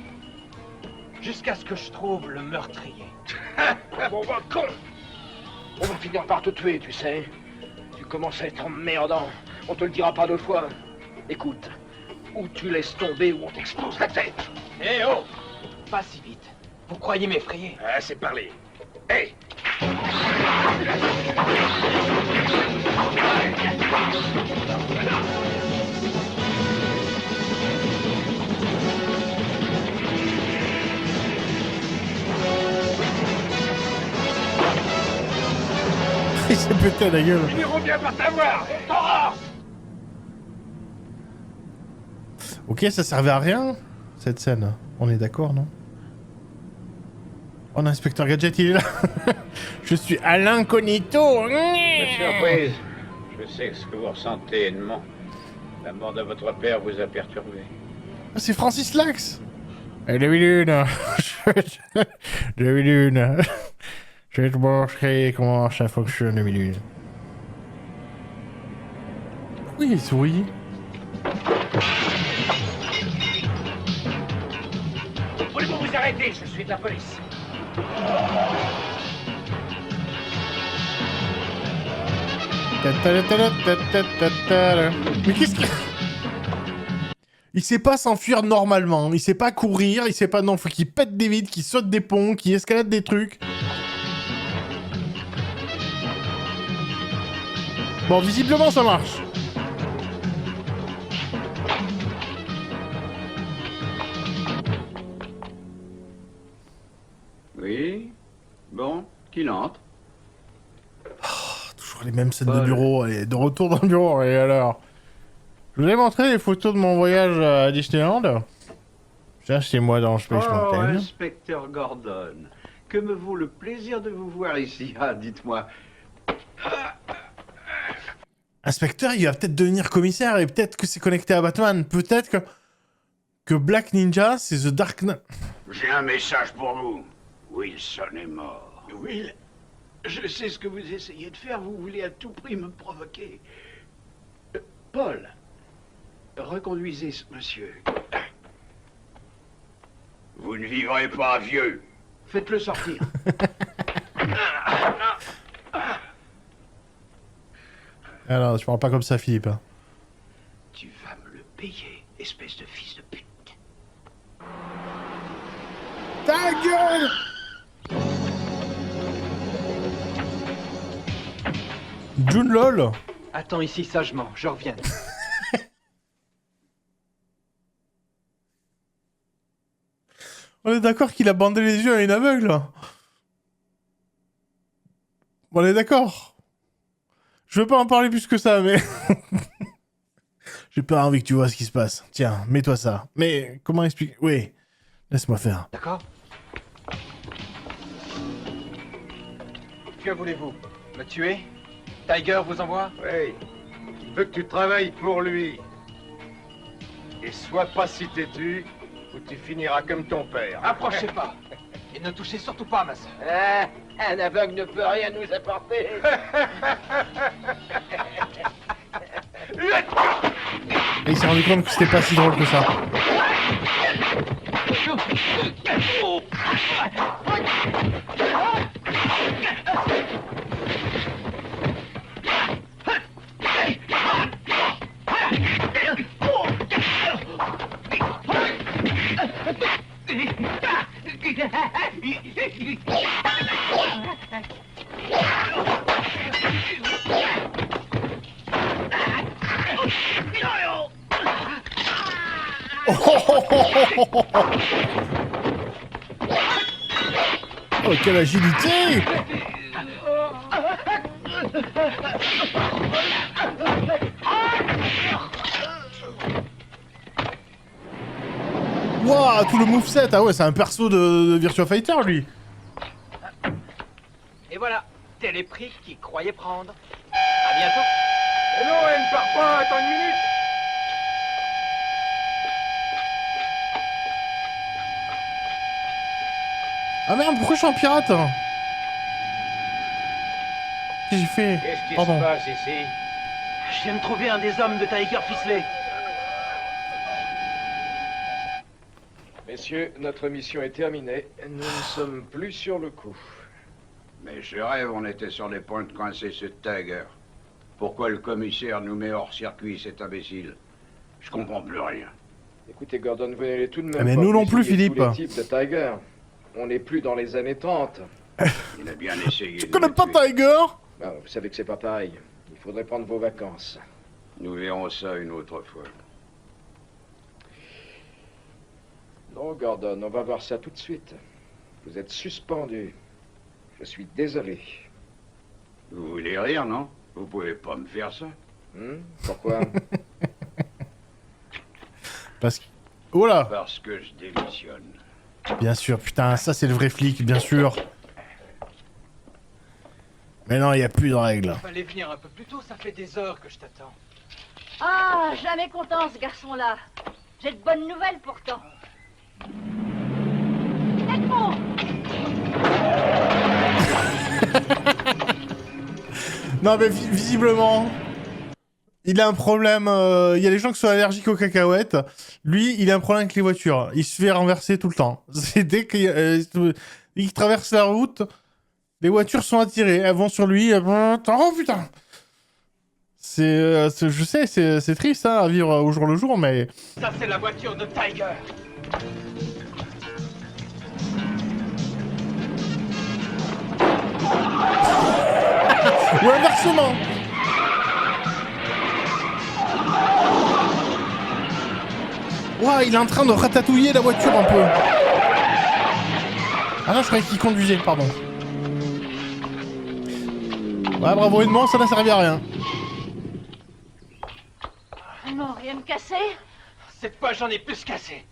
Jusqu'à ce que je trouve le meurtrier. Bon, bah, con! On va finir par te tuer, tu sais. Tu commences à être emmerdant. On te le dira pas deux fois. Écoute, ou tu laisses tomber ou on t'explose la tête. Eh oh! Pas si vite. Vous croyez m'effrayer? Ah, c'est parlé. Hey! Il s'est pété la gueule. Ils iront bien par t'avoir! T'auras! Ok, ça servait à rien, cette scène. On est d'accord, non? Oh, l'inspecteur Gadget, il est là. Je suis Alain Cognito. Pas surprise. Je sais ce que vous ressentez, Edmond. La mort de votre père vous a perturbé. Ah, c'est Francis Lax. Eh, David, David, je vais te montrer comment ça fonctionne, David. Oui, il sourit. Voulez-vous vous arrêter? Je suis de la police. Mais qu'est-ce qu'il... Il sait pas s'enfuir normalement, il sait pas courir, il sait pas... Non, faut qu'il pète des vides, qu'il saute des ponts, qu'il escalade des trucs. Bon, visiblement ça marche. Oui? Bon, qu'il entre. Toujours les mêmes scènes de bureau, allez, de retour dans le bureau, et alors... Je vous ai montré les photos de mon voyage à Disneyland. Ça, c'est moi dans Space Mountain. Inspecteur Gordon, que me vaut le plaisir de vous voir ici? Ah, dites-moi. Inspecteur, il va peut-être devenir commissaire et peut-être que c'est connecté à Batman. Peut-être que Black Ninja, c'est The Dark Knight. J'ai un message pour vous. Wilson est mort. Will, je sais ce que vous essayez de faire. Vous voulez à tout prix me provoquer. Paul, reconduisez ce monsieur. Vous ne vivrez pas vieux. Faites-le sortir. Alors, je parle pas comme ça, Philippe. Tu vas me le payer, espèce de fils de pute. Ta gueule! June LOL. Attends ici sagement, je reviens. On est d'accord qu'il a bandé les yeux à une aveugle. On est d'accord. Je veux pas en parler plus que ça, mais... J'ai pas envie que tu vois ce qui se passe. Tiens, mets-toi ça. Mais comment expliquer... Oui, laisse-moi faire. D'accord. Que voulez-vous? Me tuer? Tiger vous envoie? Oui. Il veut que tu travailles pour lui. Et sois pas si têtu, ou tu finiras comme ton père. Approchez pas. Et ne touchez surtout pas ma soeur. Ah, un aveugle ne peut rien nous apporter. Et il s'est rendu compte que c'était pas si drôle que ça. Oh, quelle agilité! Waouh, tout le moveset! Ah ouais, c'est un perso de Virtua Fighter, lui! Et voilà, tel est prix qu'il croyait prendre. À bientôt. Et non, elle ne part pas, attends une minute. Ah merde, pourquoi je suis en pirate? Qu'est-ce que j'ai fait? Qu'est-ce qui Pardon. se passe ici? Je viens de trouver un des hommes de Tiger ficelé. Messieurs, notre mission est terminée. Nous ne sommes plus sur le coup. Mais je rêve, on était sur les points de coincer ce Tiger. Pourquoi le commissaire nous met hors circuit, cet imbécile? Je comprends plus rien. Écoutez, Gordon, vous n'allez tout de même Ah, mais pas nous non plus, fusiller Philippe. tous les types de Tiger. On n'est plus dans les années 30. Il a bien essayé. Tu de connais nous pas tuer. Tiger? Ah, vous savez que c'est pas pareil. Il faudrait prendre vos vacances. Nous verrons ça une autre fois. Non, Gordon, on va voir ça tout de suite. Vous êtes suspendu. Je suis désolé. Vous voulez rire, non? Vous pouvez pas me faire ça. Pourquoi? Parce que... Oh là! Parce que je démissionne. Bien sûr, putain, ça c'est le vrai flic, bien sûr. Mais non, il n'y a plus de règles. Fallait venir un peu plus tôt, ça fait des heures que je t'attends. Ah, jamais content ce garçon-là. J'ai de bonnes nouvelles pourtant. Edmond! Non mais visiblement, il a un problème. Il y a des gens qui sont allergiques aux cacahuètes. Lui, il a un problème avec les voitures. Il se fait renverser tout le temps. C'est dès qu'il traverse la route, les voitures sont attirées. Elles vont sur lui. Oh putain! Je sais, c'est triste hein, à vivre au jour le jour, mais... Ça, c'est la voiture de Tiger. Ou inversement. Ouah, il est en train de ratatouiller la voiture un peu. Ah non, je croyais qu'il conduisait, pardon. Ouais, bravo Edmond, ça n'a servi à rien. Non, rien de cassé? Cette fois, j'en ai plus cassé.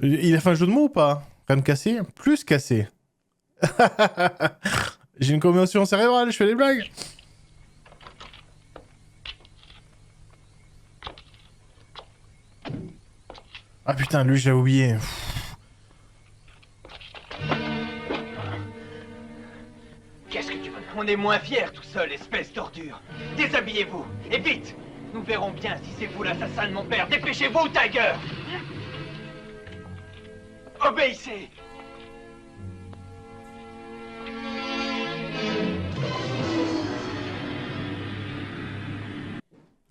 Il a fait un jeu de mots ou pas? Rien de cassé? Plus cassé. J'ai une commotion cérébrale, je fais des blagues. Ah putain, lui, j'ai oublié. Qu'est-ce que tu veux? On est moins fiers tout seul, espèce d'ordure. Déshabillez-vous, et vite. Nous verrons bien si c'est vous l'assassin de mon père. Dépêchez-vous, Tiger. Obéissez.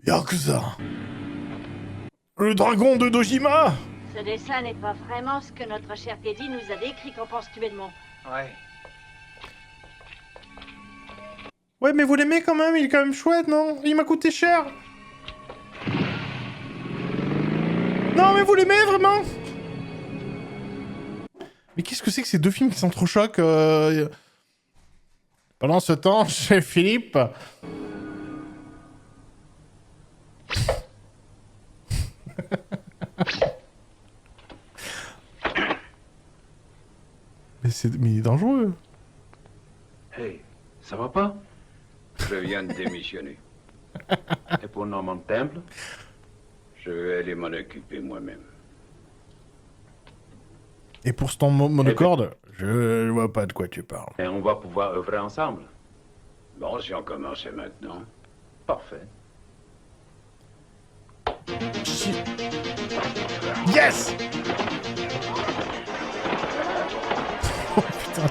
Yakuza. Le dragon de Dojima. Ce dessin n'est pas vraiment ce que notre cher Teddy nous a décrit. Qu'en penses-tu, Edmond? Ouais. Ouais, mais vous l'aimez quand même, il est quand même chouette, non? Il m'a coûté cher. Non, mais vous l'aimez vraiment? Mais qu'est-ce que c'est que ces deux films qui s'entrechoquent Pendant ce temps, chez Philippe... mais il est dangereux. Hey, ça va pas? Je viens de démissionner. Et pour Norman Temple? Je vais aller m'en occuper moi-même. Et pour ce temps monocorde, je vois pas de quoi tu parles. Et on va pouvoir œuvrer ensemble. Bon, si on commençait maintenant. Parfait. Yes! Oh putain.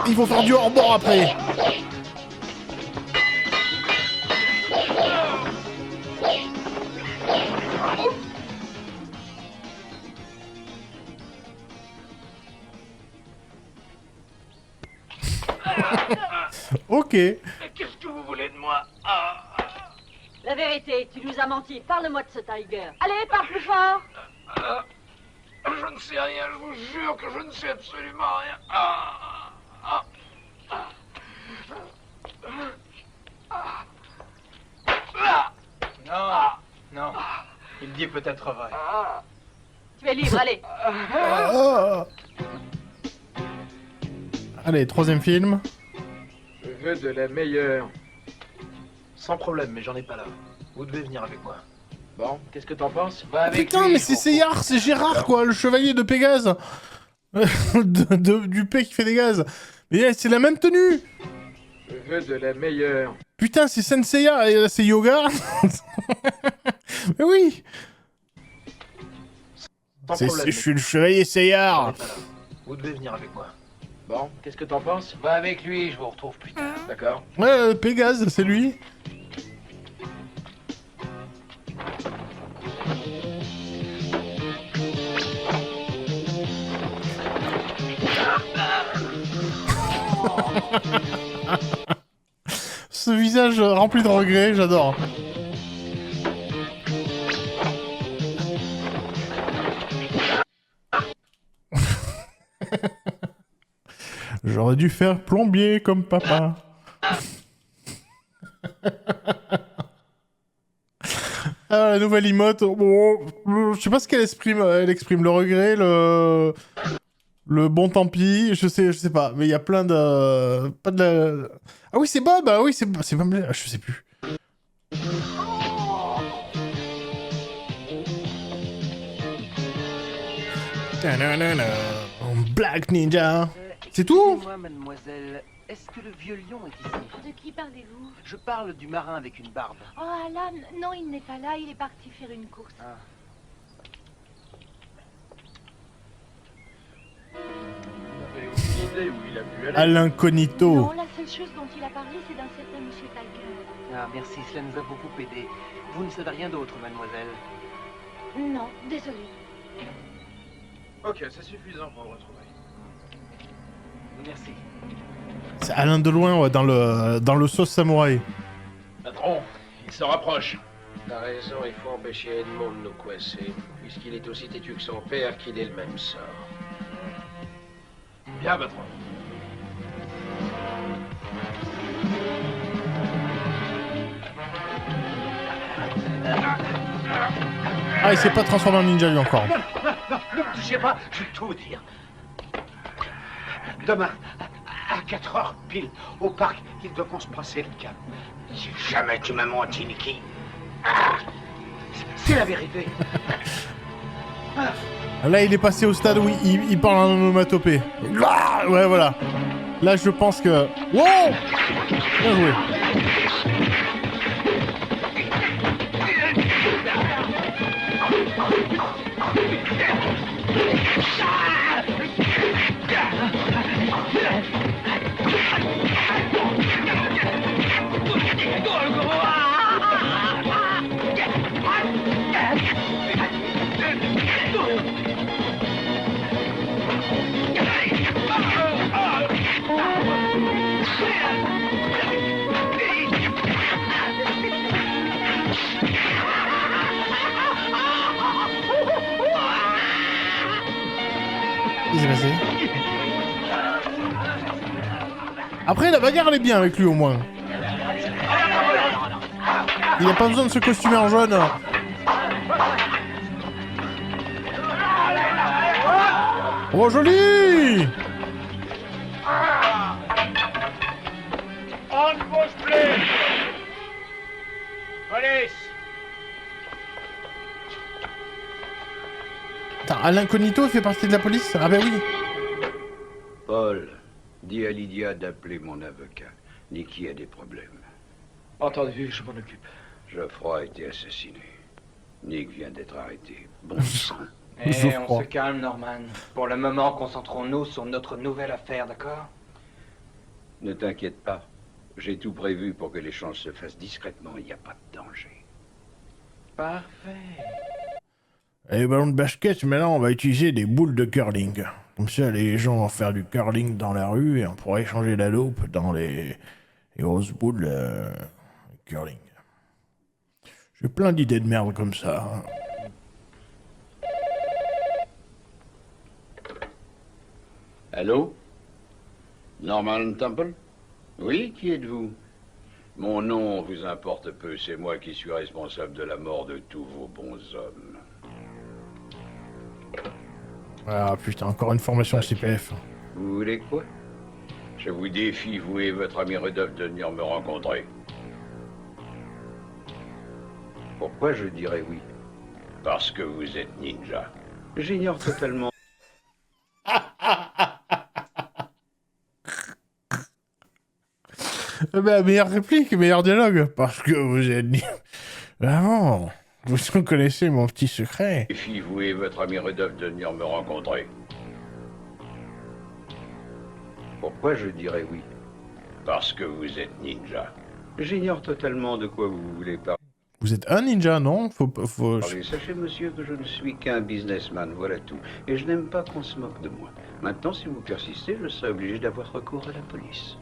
Il faut faire du hors-bord après. Ok. Qu'est-ce que vous voulez de moi? La vérité, tu nous as menti. Parle-moi de ce Tiger. Allez, parle plus fort. Je ne sais rien, je vous jure que je ne sais absolument rien. Non, non. Il dit peut-être vrai. Tu es libre, allez. Allez, troisième film. Je veux de la meilleure. Sans problème, mais j'en ai pas là. Vous devez venir avec moi. Bon, qu'est-ce que t'en penses? Va avec Putain, lui, mais je c'est m'en Seyard, c'est Gérard, quoi, le chevalier de Pégase. Du P qui fait des gaz. Mais c'est la même tenue. Je veux de la meilleure. Putain, c'est Senseiya, et là, c'est Yoga. Mais oui. Sans problème, Je suis le chevalier Seyard. j'en ai pas là. Vous devez venir avec moi. Bon, qu'est-ce que t'en penses? Va avec lui, je vous retrouve plus tard. D'accord. Ouais, Pégase, c'est lui. Ce visage rempli de regrets, j'adore. J'aurais dû faire plombier comme papa. Ah, la nouvelle emote. Bon, je sais pas ce qu'elle exprime. Elle exprime le regret, le bon tant pis. Je sais pas. Mais il y a plein de. Pas de la. Ah oui, c'est Bob. Ah oui, c'est pas. Je sais plus. Ta-na-na-na. Black Ninja. C'est tout? Excusez-moi, mademoiselle. Est-ce que le vieux lion est ici? De qui parlez-vous? Je parle du marin avec une barbe. Oh, Alan, non, il n'est pas là. Il est parti faire une course. Ah. Vous avez aucune idée où il a pu aller? À l'incognito. Non, la seule chose dont il a parlé, c'est d'un certain Monsieur Tiger. Ah, merci, cela nous a beaucoup aidé. Vous ne savez rien d'autre, mademoiselle. Non, désolé. Ok, c'est suffisant pour le retrouver. Merci. C'est Alain Deloin, ouais, dans le sauce samouraï. Patron, il se rapproche. T'as raison, il faut empêcher Edmond de nous coincer, puisqu'il est aussi têtu que son père, qu'il ait le même sort. Bien, patron. Ah, il s'est pas transformé en ninja lui encore. Non, ne me touchez pas, je vais tout vous dire. Demain, à 4 heures pile, au parc, ils devront se passer le cap. Si jamais tu m'as menti, Nicky. C'est la vérité. Là, il est passé au stade où il parle en onomatopée. Ouais, voilà. Là, je pense que... Wow! Bien joué. Qu'est-ce qui s'est passé? Après, la bagarre, elle est bien avec lui, au moins. Il a pas besoin de se costumer en jaune. Oh, joli! On ne bouge plus! Police! Attends, Alain Cognito fait partie de la police? Ah ben oui. Paul, dis à Lydia d'appeler mon avocat. Nicky a des problèmes. Entendu, je m'en occupe. Geoffroy a été assassiné. Nick vient d'être arrêté. Bon sang. On se calme, Norman. Pour le moment, concentrons-nous sur notre nouvelle affaire, d'accord? Ne t'inquiète pas. J'ai tout prévu pour que l'échange se fasse discrètement. Il n'y a pas de danger. Parfait. Et les ballons de basket, mais là, on va utiliser des boules de curling. Comme ça, les gens vont faire du curling dans la rue et on pourra échanger la loupe dans les grosses boules curling. J'ai plein d'idées de merde comme ça. Allô? Norman Temple? Oui, qui êtes-vous? Mon nom vous importe peu, c'est moi qui suis responsable de la mort de tous vos bons hommes. Ah putain, encore une formation CPF. Vous voulez quoi? Je vous défie, vous et votre ami Rudolph, de venir me rencontrer. Pourquoi je dirais oui? Parce que vous êtes ninja. J'ignore totalement. Ben, meilleure réplique, meilleur dialogue. Parce que vous êtes... Vraiment, vous connaissez mon petit secret. Défie, vous et votre ami Rudolph, de venir me rencontrer. Pourquoi je dirais oui? Parce que vous êtes ninja. J'ignore totalement de quoi vous voulez parler. Vous êtes un ninja, non? Faut... Sachez, monsieur, que je ne suis qu'un businessman, voilà tout. Et je n'aime pas qu'on se moque de moi. Maintenant, si vous persistez, je serai obligé d'avoir recours à la police.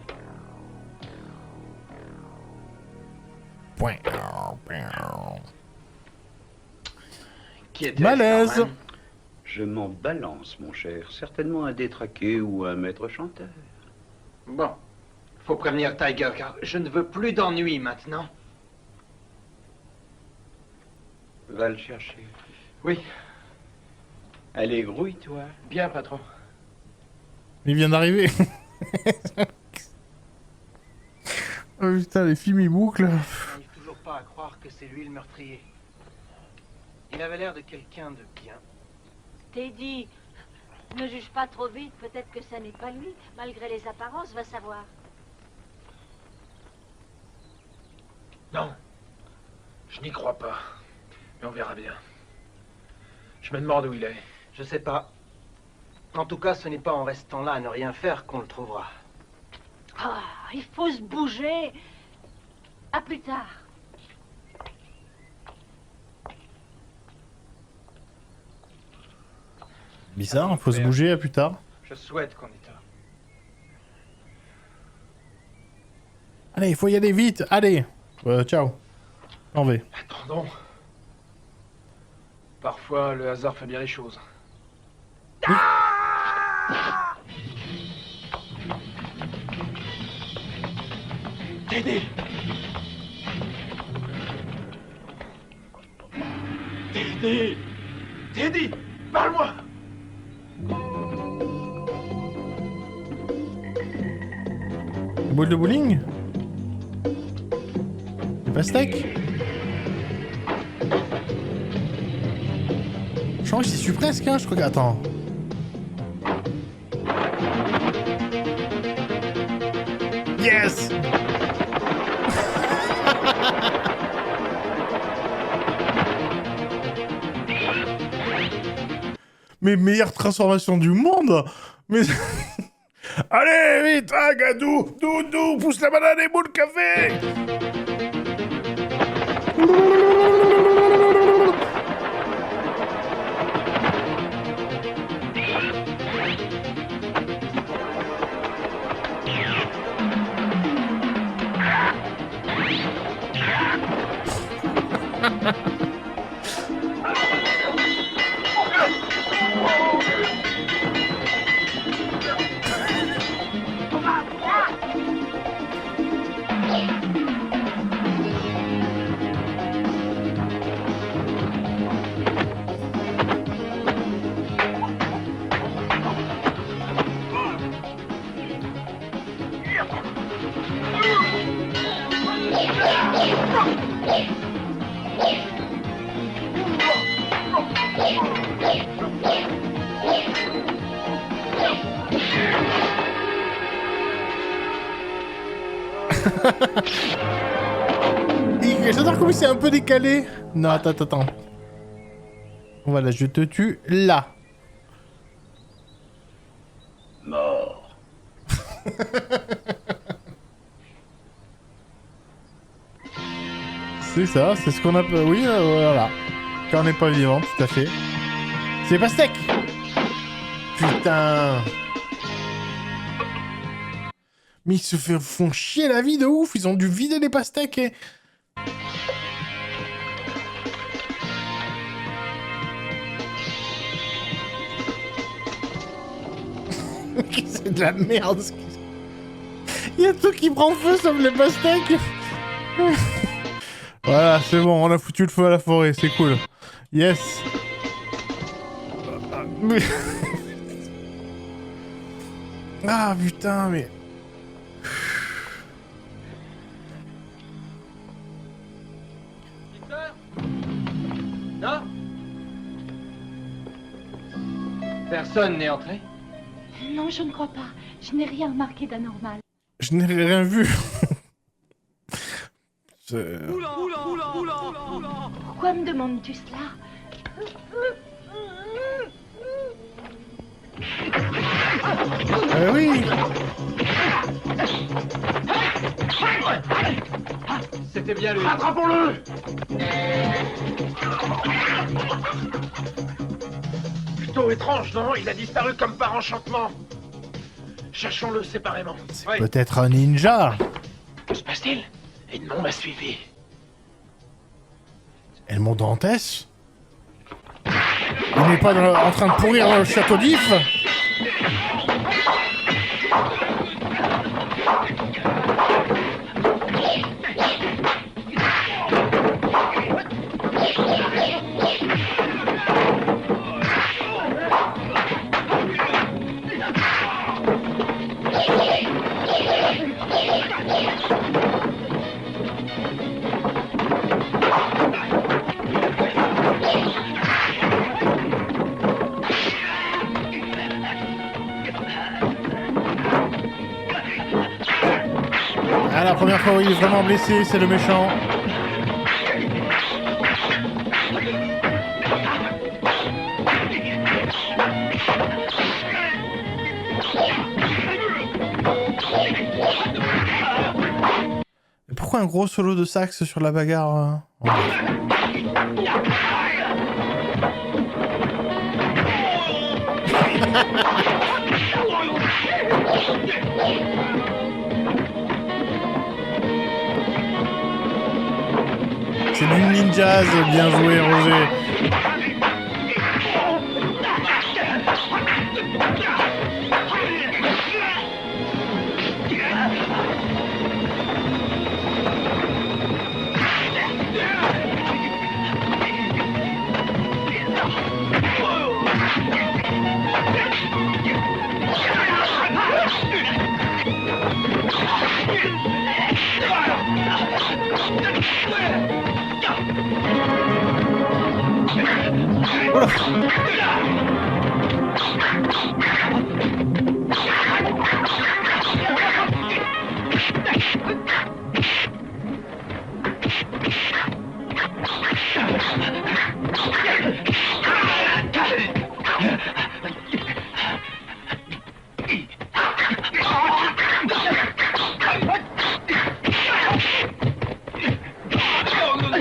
Malaise. Je m'en balance, mon cher. Certainement un détraqué ou un maître chanteur. Bon. Faut prévenir Tiger, car je ne veux plus d'ennui maintenant. Va le chercher. Oui. Allez, grouille-toi. Bien, patron. Il vient d'arriver. Oh putain, les films ils bouclent. J'arrive toujours pas à croire que c'est lui le meurtrier. Il avait l'air de quelqu'un de bien. Teddy, ne juge pas trop vite, peut-être que ça n'est pas lui. Malgré les apparences, va savoir. Non. Je n'y crois pas. Mais on verra bien. Je me demande où il est. Je sais pas. En tout cas, ce n'est pas en restant là à ne rien faire qu'on le trouvera. Ah, il faut se bouger. À plus tard. Bizarre, faut se bouger à plus tard. Je souhaite qu'on ait tort. Allez, il faut y aller vite. Allez. Ciao. En V. Attendons. Parfois, le hasard fait bien les choses. Teddy! Teddy! Teddy! Parle-moi! Boule de bowling? Des pastèques? Je crois que j'y suis presque, hein, je crois que... Attends. Yes! Mais meilleure transformation du monde! Mais... Allez, vite, ah, Gadou! Doudou, pousse la banane et boule de café! J'adore comme c'est un peu décalé. Non, attends. Voilà, je te tue là. Mort. C'est ça, c'est ce qu'on appelle... Oui, voilà. Quand on n'est pas vivant, tout à fait. C'est pastèque. Putain. Mais ils se font chier la vie de ouf. Ils ont dû vider les pastèques et... C'est de la merde. Il y a tout qui prend feu sauf les pastèques. Voilà, c'est bon, on a foutu le feu à la forêt, c'est cool. Yes. Mais... Ah putain, mais... Victor? Non? Personne n'est entré? Non, je ne crois pas. Je n'ai rien remarqué d'anormal. Je n'ai rien vu. Pourquoi me demandes-tu cela? Oui. C'était bien lui. Attrapons-le! Plutôt étrange, non? Il a disparu comme par enchantement. Cherchons-le séparément. C'est peut-être un ninja. Que se passe-t-il? Edmond m'a suivi. Edmond Dantès? On n'est pas en train de pourrir le château d'If? Ah, la première fois où il est vraiment blessé, c'est le méchant. Mais pourquoi un gros solo de sax sur la bagarre hein? jazz. Bien joué, Roger.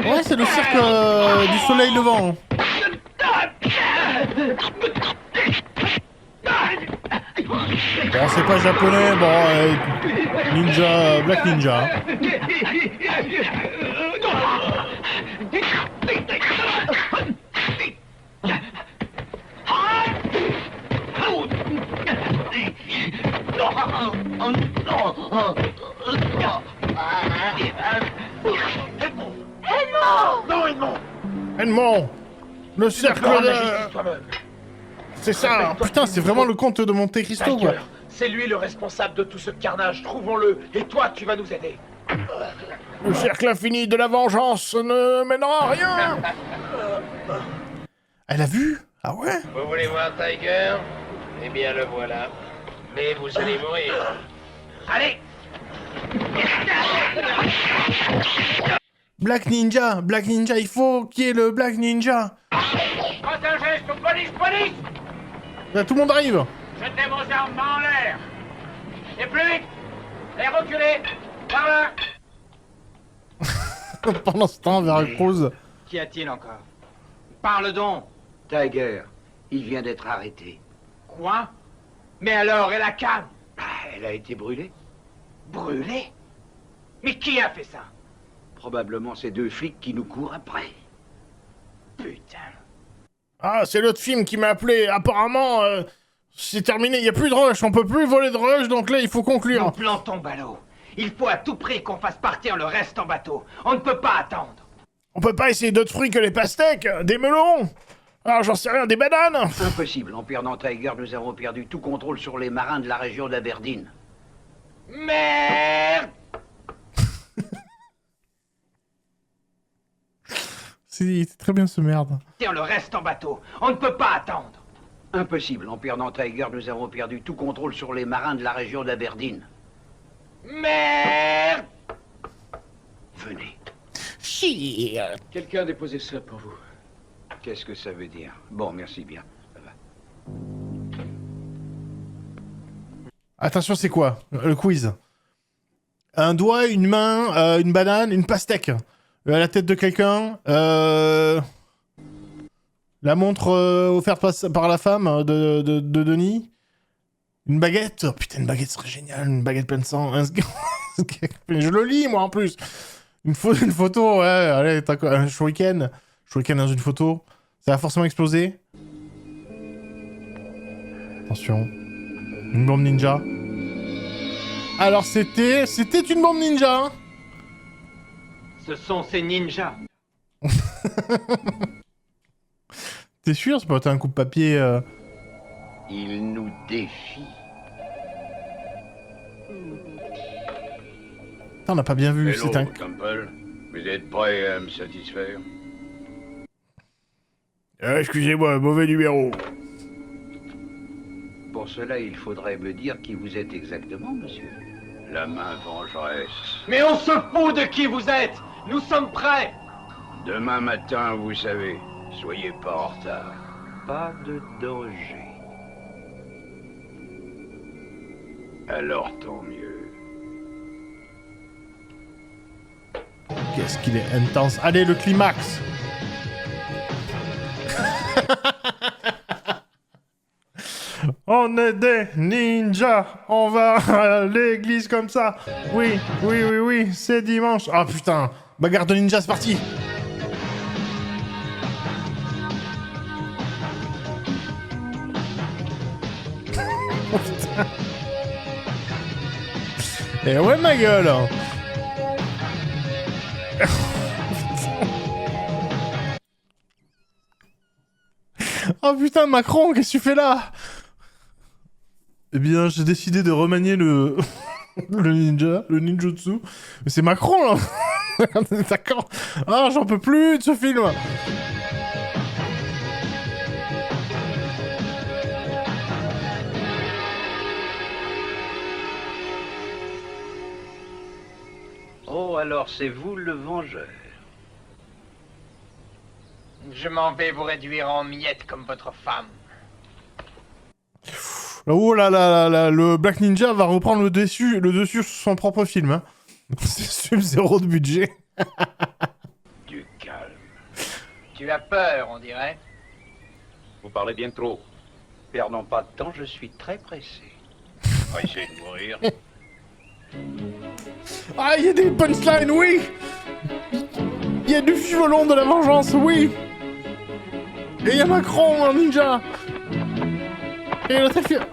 Ouais, c'est le cirque du soleil levant. Bon, c'est pas japonais, bon, ninja, Black Ninja. Edmond, le cercle de... C'est ça. Putain, c'est vraiment le conte de Monte Cristo, quoi. C'est lui le responsable de tout ce carnage, trouvons-le, et toi tu vas nous aider. Le cercle infini de la vengeance ne mènera à rien. Elle a vu? Ah ouais? Vous voulez voir Tiger? Eh bien le voilà. Mais vous allez mourir. Allez! Black Ninja, il faut qu'il y ait le Black Ninja. Faites un geste, police! Là, tout le monde arrive. Jetez vos armes en l'air! Et plus vite! Et reculez! Par là! Pendant ce temps, Veracruz. Qu'y a-t-il encore? Parle donc! Tiger, il vient d'être arrêté. Quoi? Mais alors, et la canne? Elle a été brûlée. Brûlée? Mais qui a fait ça? Probablement ces deux flics qui nous courent après. Putain. Ah, c'est l'autre film qui m'a appelé. Apparemment, c'est terminé. Il n'y a plus de rush. On peut plus voler de rush. Donc là, il faut conclure. Nous plantons ballot. Il faut à tout prix qu'on fasse partir le reste en bateau. On ne peut pas attendre. On peut pas essayer d'autres fruits que les pastèques, des melons. Alors, j'en sais rien, des bananes. Impossible. En perdant Tiger, nous avons perdu tout contrôle sur les marins de la région d'Aberdeen. Merde! C'est très bien ce merde. Tiens, le reste en bateau. On ne peut pas attendre. Impossible. En perdant Tiger, nous avons perdu tout contrôle sur les marins de la région d'Aberdeen. Merde! Venez. Chier. Quelqu'un a déposé ça pour vous. Qu'est-ce que ça veut dire? Bon, merci bien. Ça va. Attention, c'est quoi? Le quiz. Un doigt, une main, une banane, une pastèque. À la tête de quelqu'un. La montre offerte par la femme de Denis. Une baguette. Oh, putain, une baguette serait géniale. Une baguette pleine de sang. Je le lis, moi, en plus. Une photo, ouais. Allez, t'as quoi? Un shuriken. Shuriken dans une photo. Ça va forcément exploser. Attention. Une bombe ninja. Alors, c'était une bombe ninja, hein. Ce sont ces ninjas. T'es sûr? C'est pas un coup de papier Il nous défie. Putain, on n'a pas bien vu. Hello, C'est un... Campbell. Vous êtes prêt à me satisfaire? Excusez-moi, mauvais numéro. Pour cela, il faudrait me dire qui vous êtes exactement, monsieur. La main vengeresse. Mais on se fout de qui vous êtes! Nous sommes prêts! Demain matin, vous savez, soyez pas en retard. Pas de danger. Alors tant mieux. Qu'est-ce qu'il est intense. Allez, le climax. On est des ninjas. On va à l'église comme ça. Oui, c'est dimanche. Ah putain. Bagarre de ninja, c'est parti. Et ouais, ma gueule. Oh putain, Macron, qu'est-ce que tu fais là? Eh bien, j'ai décidé de remanier le... le ninjutsu. Mais c'est Macron, là. D'accord. Ah, j'en peux plus de ce film. Oh, alors c'est vous le vengeur. Je m'en vais vous réduire en miettes comme votre femme. Oh là là là là, le Black Ninja va reprendre le dessus sur son propre film. Hein. C'est Sub-Zero de budget. Du calme. Tu as peur, on dirait. Vous parlez bien trop. Perdons pas de temps, je suis très pressé. On va essayer de mourir. Ah, il y a des punchlines, oui. Il y a du violon de la vengeance, oui. Et il y a Macron, un ninja. Et il est très fier.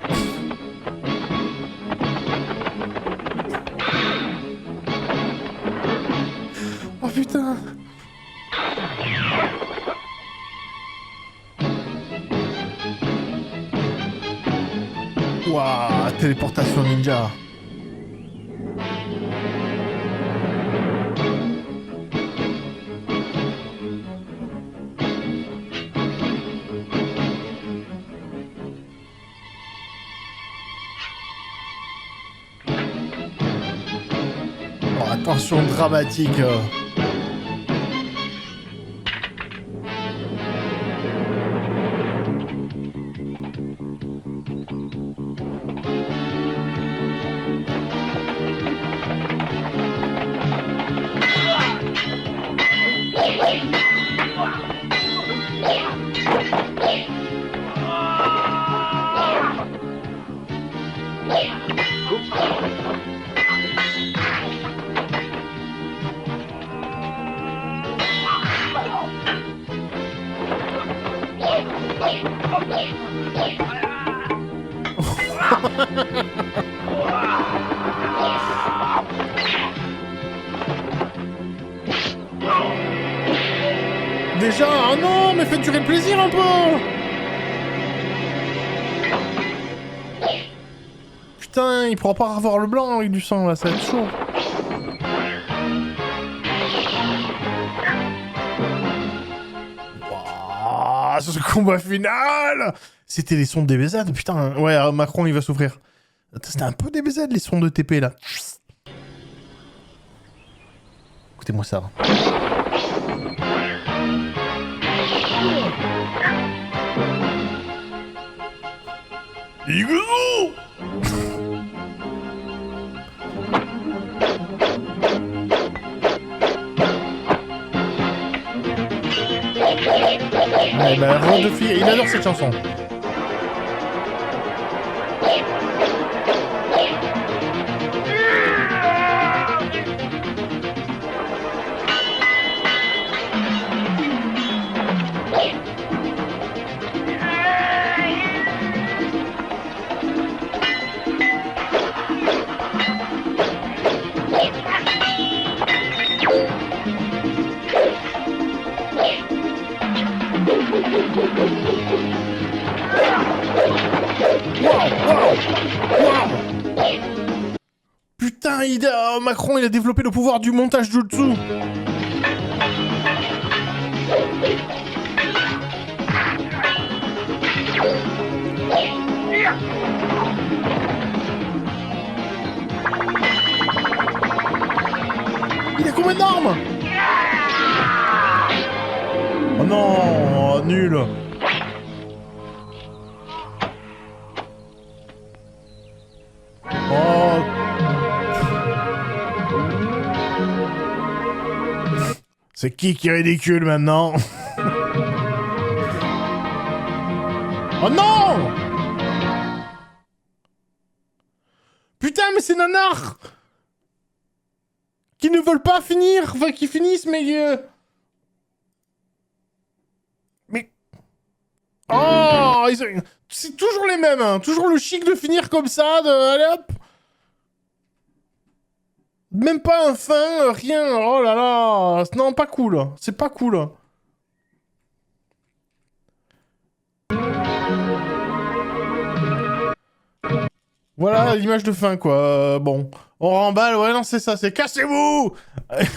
Oh putain. Waouh, téléportation ninja. Oh, attention dramatique. Déjà, ah non, mais faites durer le plaisir un peu. Putain, il pourra pas avoir le blanc avec du sang là, ça va être chaud. Wow, ce combat final. C'était les sons de DBZ, putain. Ouais, Macron il va souffrir. C'était un peu DBZ les sons de TP là. Écoutez-moi ça. Iguzu! Ouais, bah, Roi de fille, il adore cette chanson. Putain, Macron, il a développé le pouvoir du montage jutsu. Il a combien d'armes? Oh non, nul. Oh. C'est qui est ridicule maintenant? Oh non! Putain, mais c'est nanar! Qui ne veulent pas finir, enfin qui finissent, mais... Mais... Oh, c'est toujours les mêmes, hein. Toujours le chic de finir comme ça, de... Allez hop. Même pas un fin, rien. Oh là là. Non, pas cool. C'est pas cool. Voilà l'image de fin, quoi. Bon, on remballe. Ouais, non, c'est ça. C'est cassez-vous.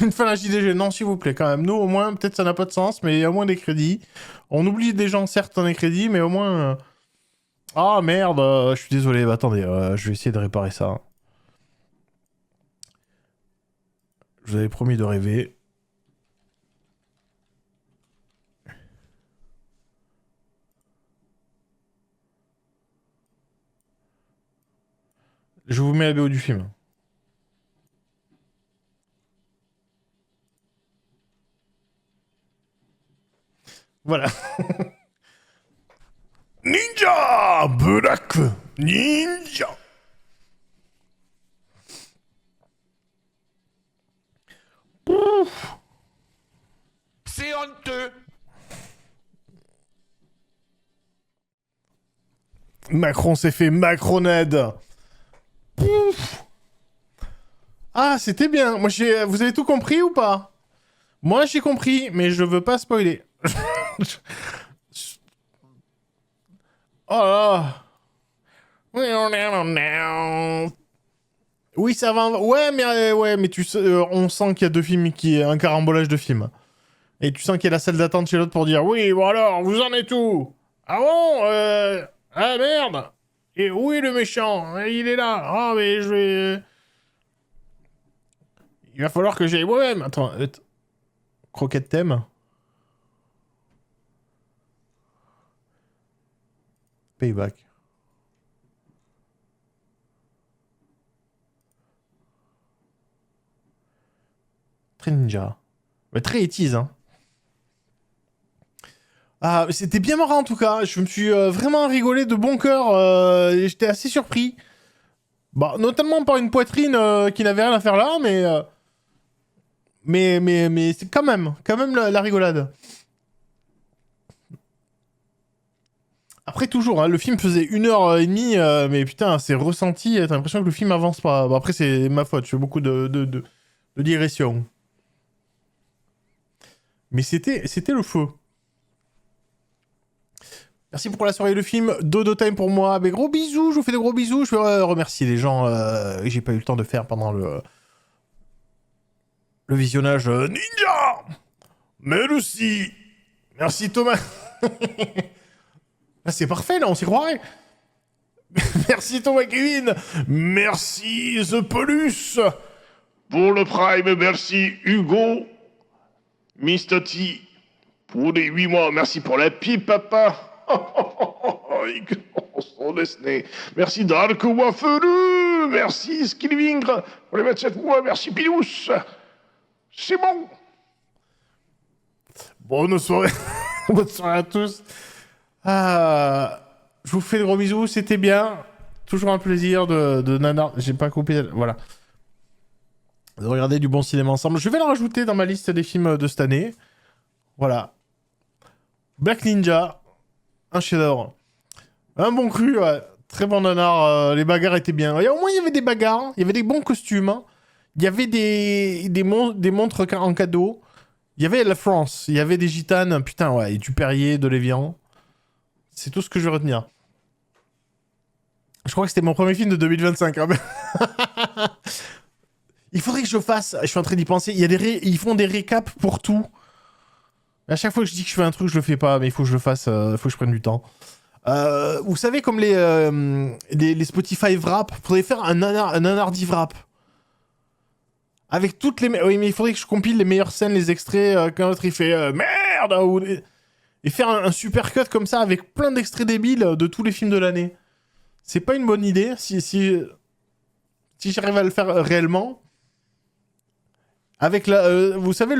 Une fin à la JDG. Non, s'il vous plaît, quand même. Nous, au moins, peut-être ça n'a pas de sens, mais il y a au moins des crédits. On oublie des gens, certes, dans les crédits, mais au moins... Ah, merde. Je suis désolé. Bah, attendez, je vais essayer de réparer ça. Je vous avais promis de rêver. Je vous mets la BO du film. Voilà. Ninja Black Ninja. Ouf. C'est honteux. Macron s'est fait Macronade. Pouf. Ah, c'était bien. Moi, vous avez tout compris ou pas? Moi, j'ai compris, mais je veux pas spoiler. Oh là. Oui, ça va. Ouais, mais tu sais, on sent qu'il y a deux films un carambolage de films. Et tu sens qu'il y a la salle d'attente chez l'autre pour dire oui, bon alors, vous en êtes où? Ah bon, ah merde. Et où est le méchant? Il est là. Ah mais je vais. Il va falloir que j'aille moi-même. Attends, croquette thème. Payback. Très ninja. Mais très étise, hein. Ah, c'était bien marrant en tout cas. Je me suis vraiment rigolé de bon cœur. J'étais assez surpris. Bah, notamment par une poitrine qui n'avait rien à faire là, mais c'est quand même la rigolade. Après, toujours, hein, le film faisait 1h30, mais putain, c'est ressenti. T'as l'impression que le film avance pas. Bon, après, c'est ma faute. Je fais beaucoup de digressions. Mais c'était le feu. Merci pour la soirée de film. Dodo time pour moi. Mais gros bisous, je vous fais de gros bisous. Je veux remercier les gens que j'ai pas eu le temps de faire pendant le visionnage. Ninja. Merci. Merci Thomas. Ah, c'est parfait là, on s'y croirait. Merci Thomas Kevin. Merci The Polus. Pour le Prime, merci Hugo. Mr. T. Pour les 8 mois, merci pour la pipe, papa. Son Disney. Merci Dark Waffle. Merci Skillvingre. Pour les 27 mois, merci Pilous. C'est bon. Bonne soirée. Bonne soirée à tous. Je vous fais de gros bisous, c'était bien. Toujours un plaisir de nanar. J'ai pas coupé. Voilà. De regarder du bon cinéma ensemble. Je vais le rajouter dans ma liste des films de cette année. Voilà. Black Ninja. Un chef-d'œuvre. Un bon cru, ouais. Très bon nanar. Les bagarres étaient bien. Et au moins, il y avait des bagarres. Il y avait des bons costumes. Il y avait des montres en cadeau. Il y avait la France. Il y avait des gitanes. Putain, ouais. Et du Perrier, de l'Évian. C'est tout ce que je vais retenir. Je crois que c'était mon premier film de 2025. Hein. Il faudrait que je fasse... Je suis en train d'y penser. Ils font des récaps pour tout. À chaque fois que je dis que je fais un truc, je le fais pas. Mais il faut que je le fasse. Il faut que je prenne du temps. Vous savez, comme les Spotify Wrap, il faudrait faire un nanardi Wrap. Avec toutes les... Oui, mais il faudrait que je compile les meilleures scènes, les extraits. Quand l'autre, il fait merde et faire un super cut comme ça avec plein d'extraits débiles de tous les films de l'année. C'est pas une bonne idée si j'arrive à le faire réellement. Avec vous savez,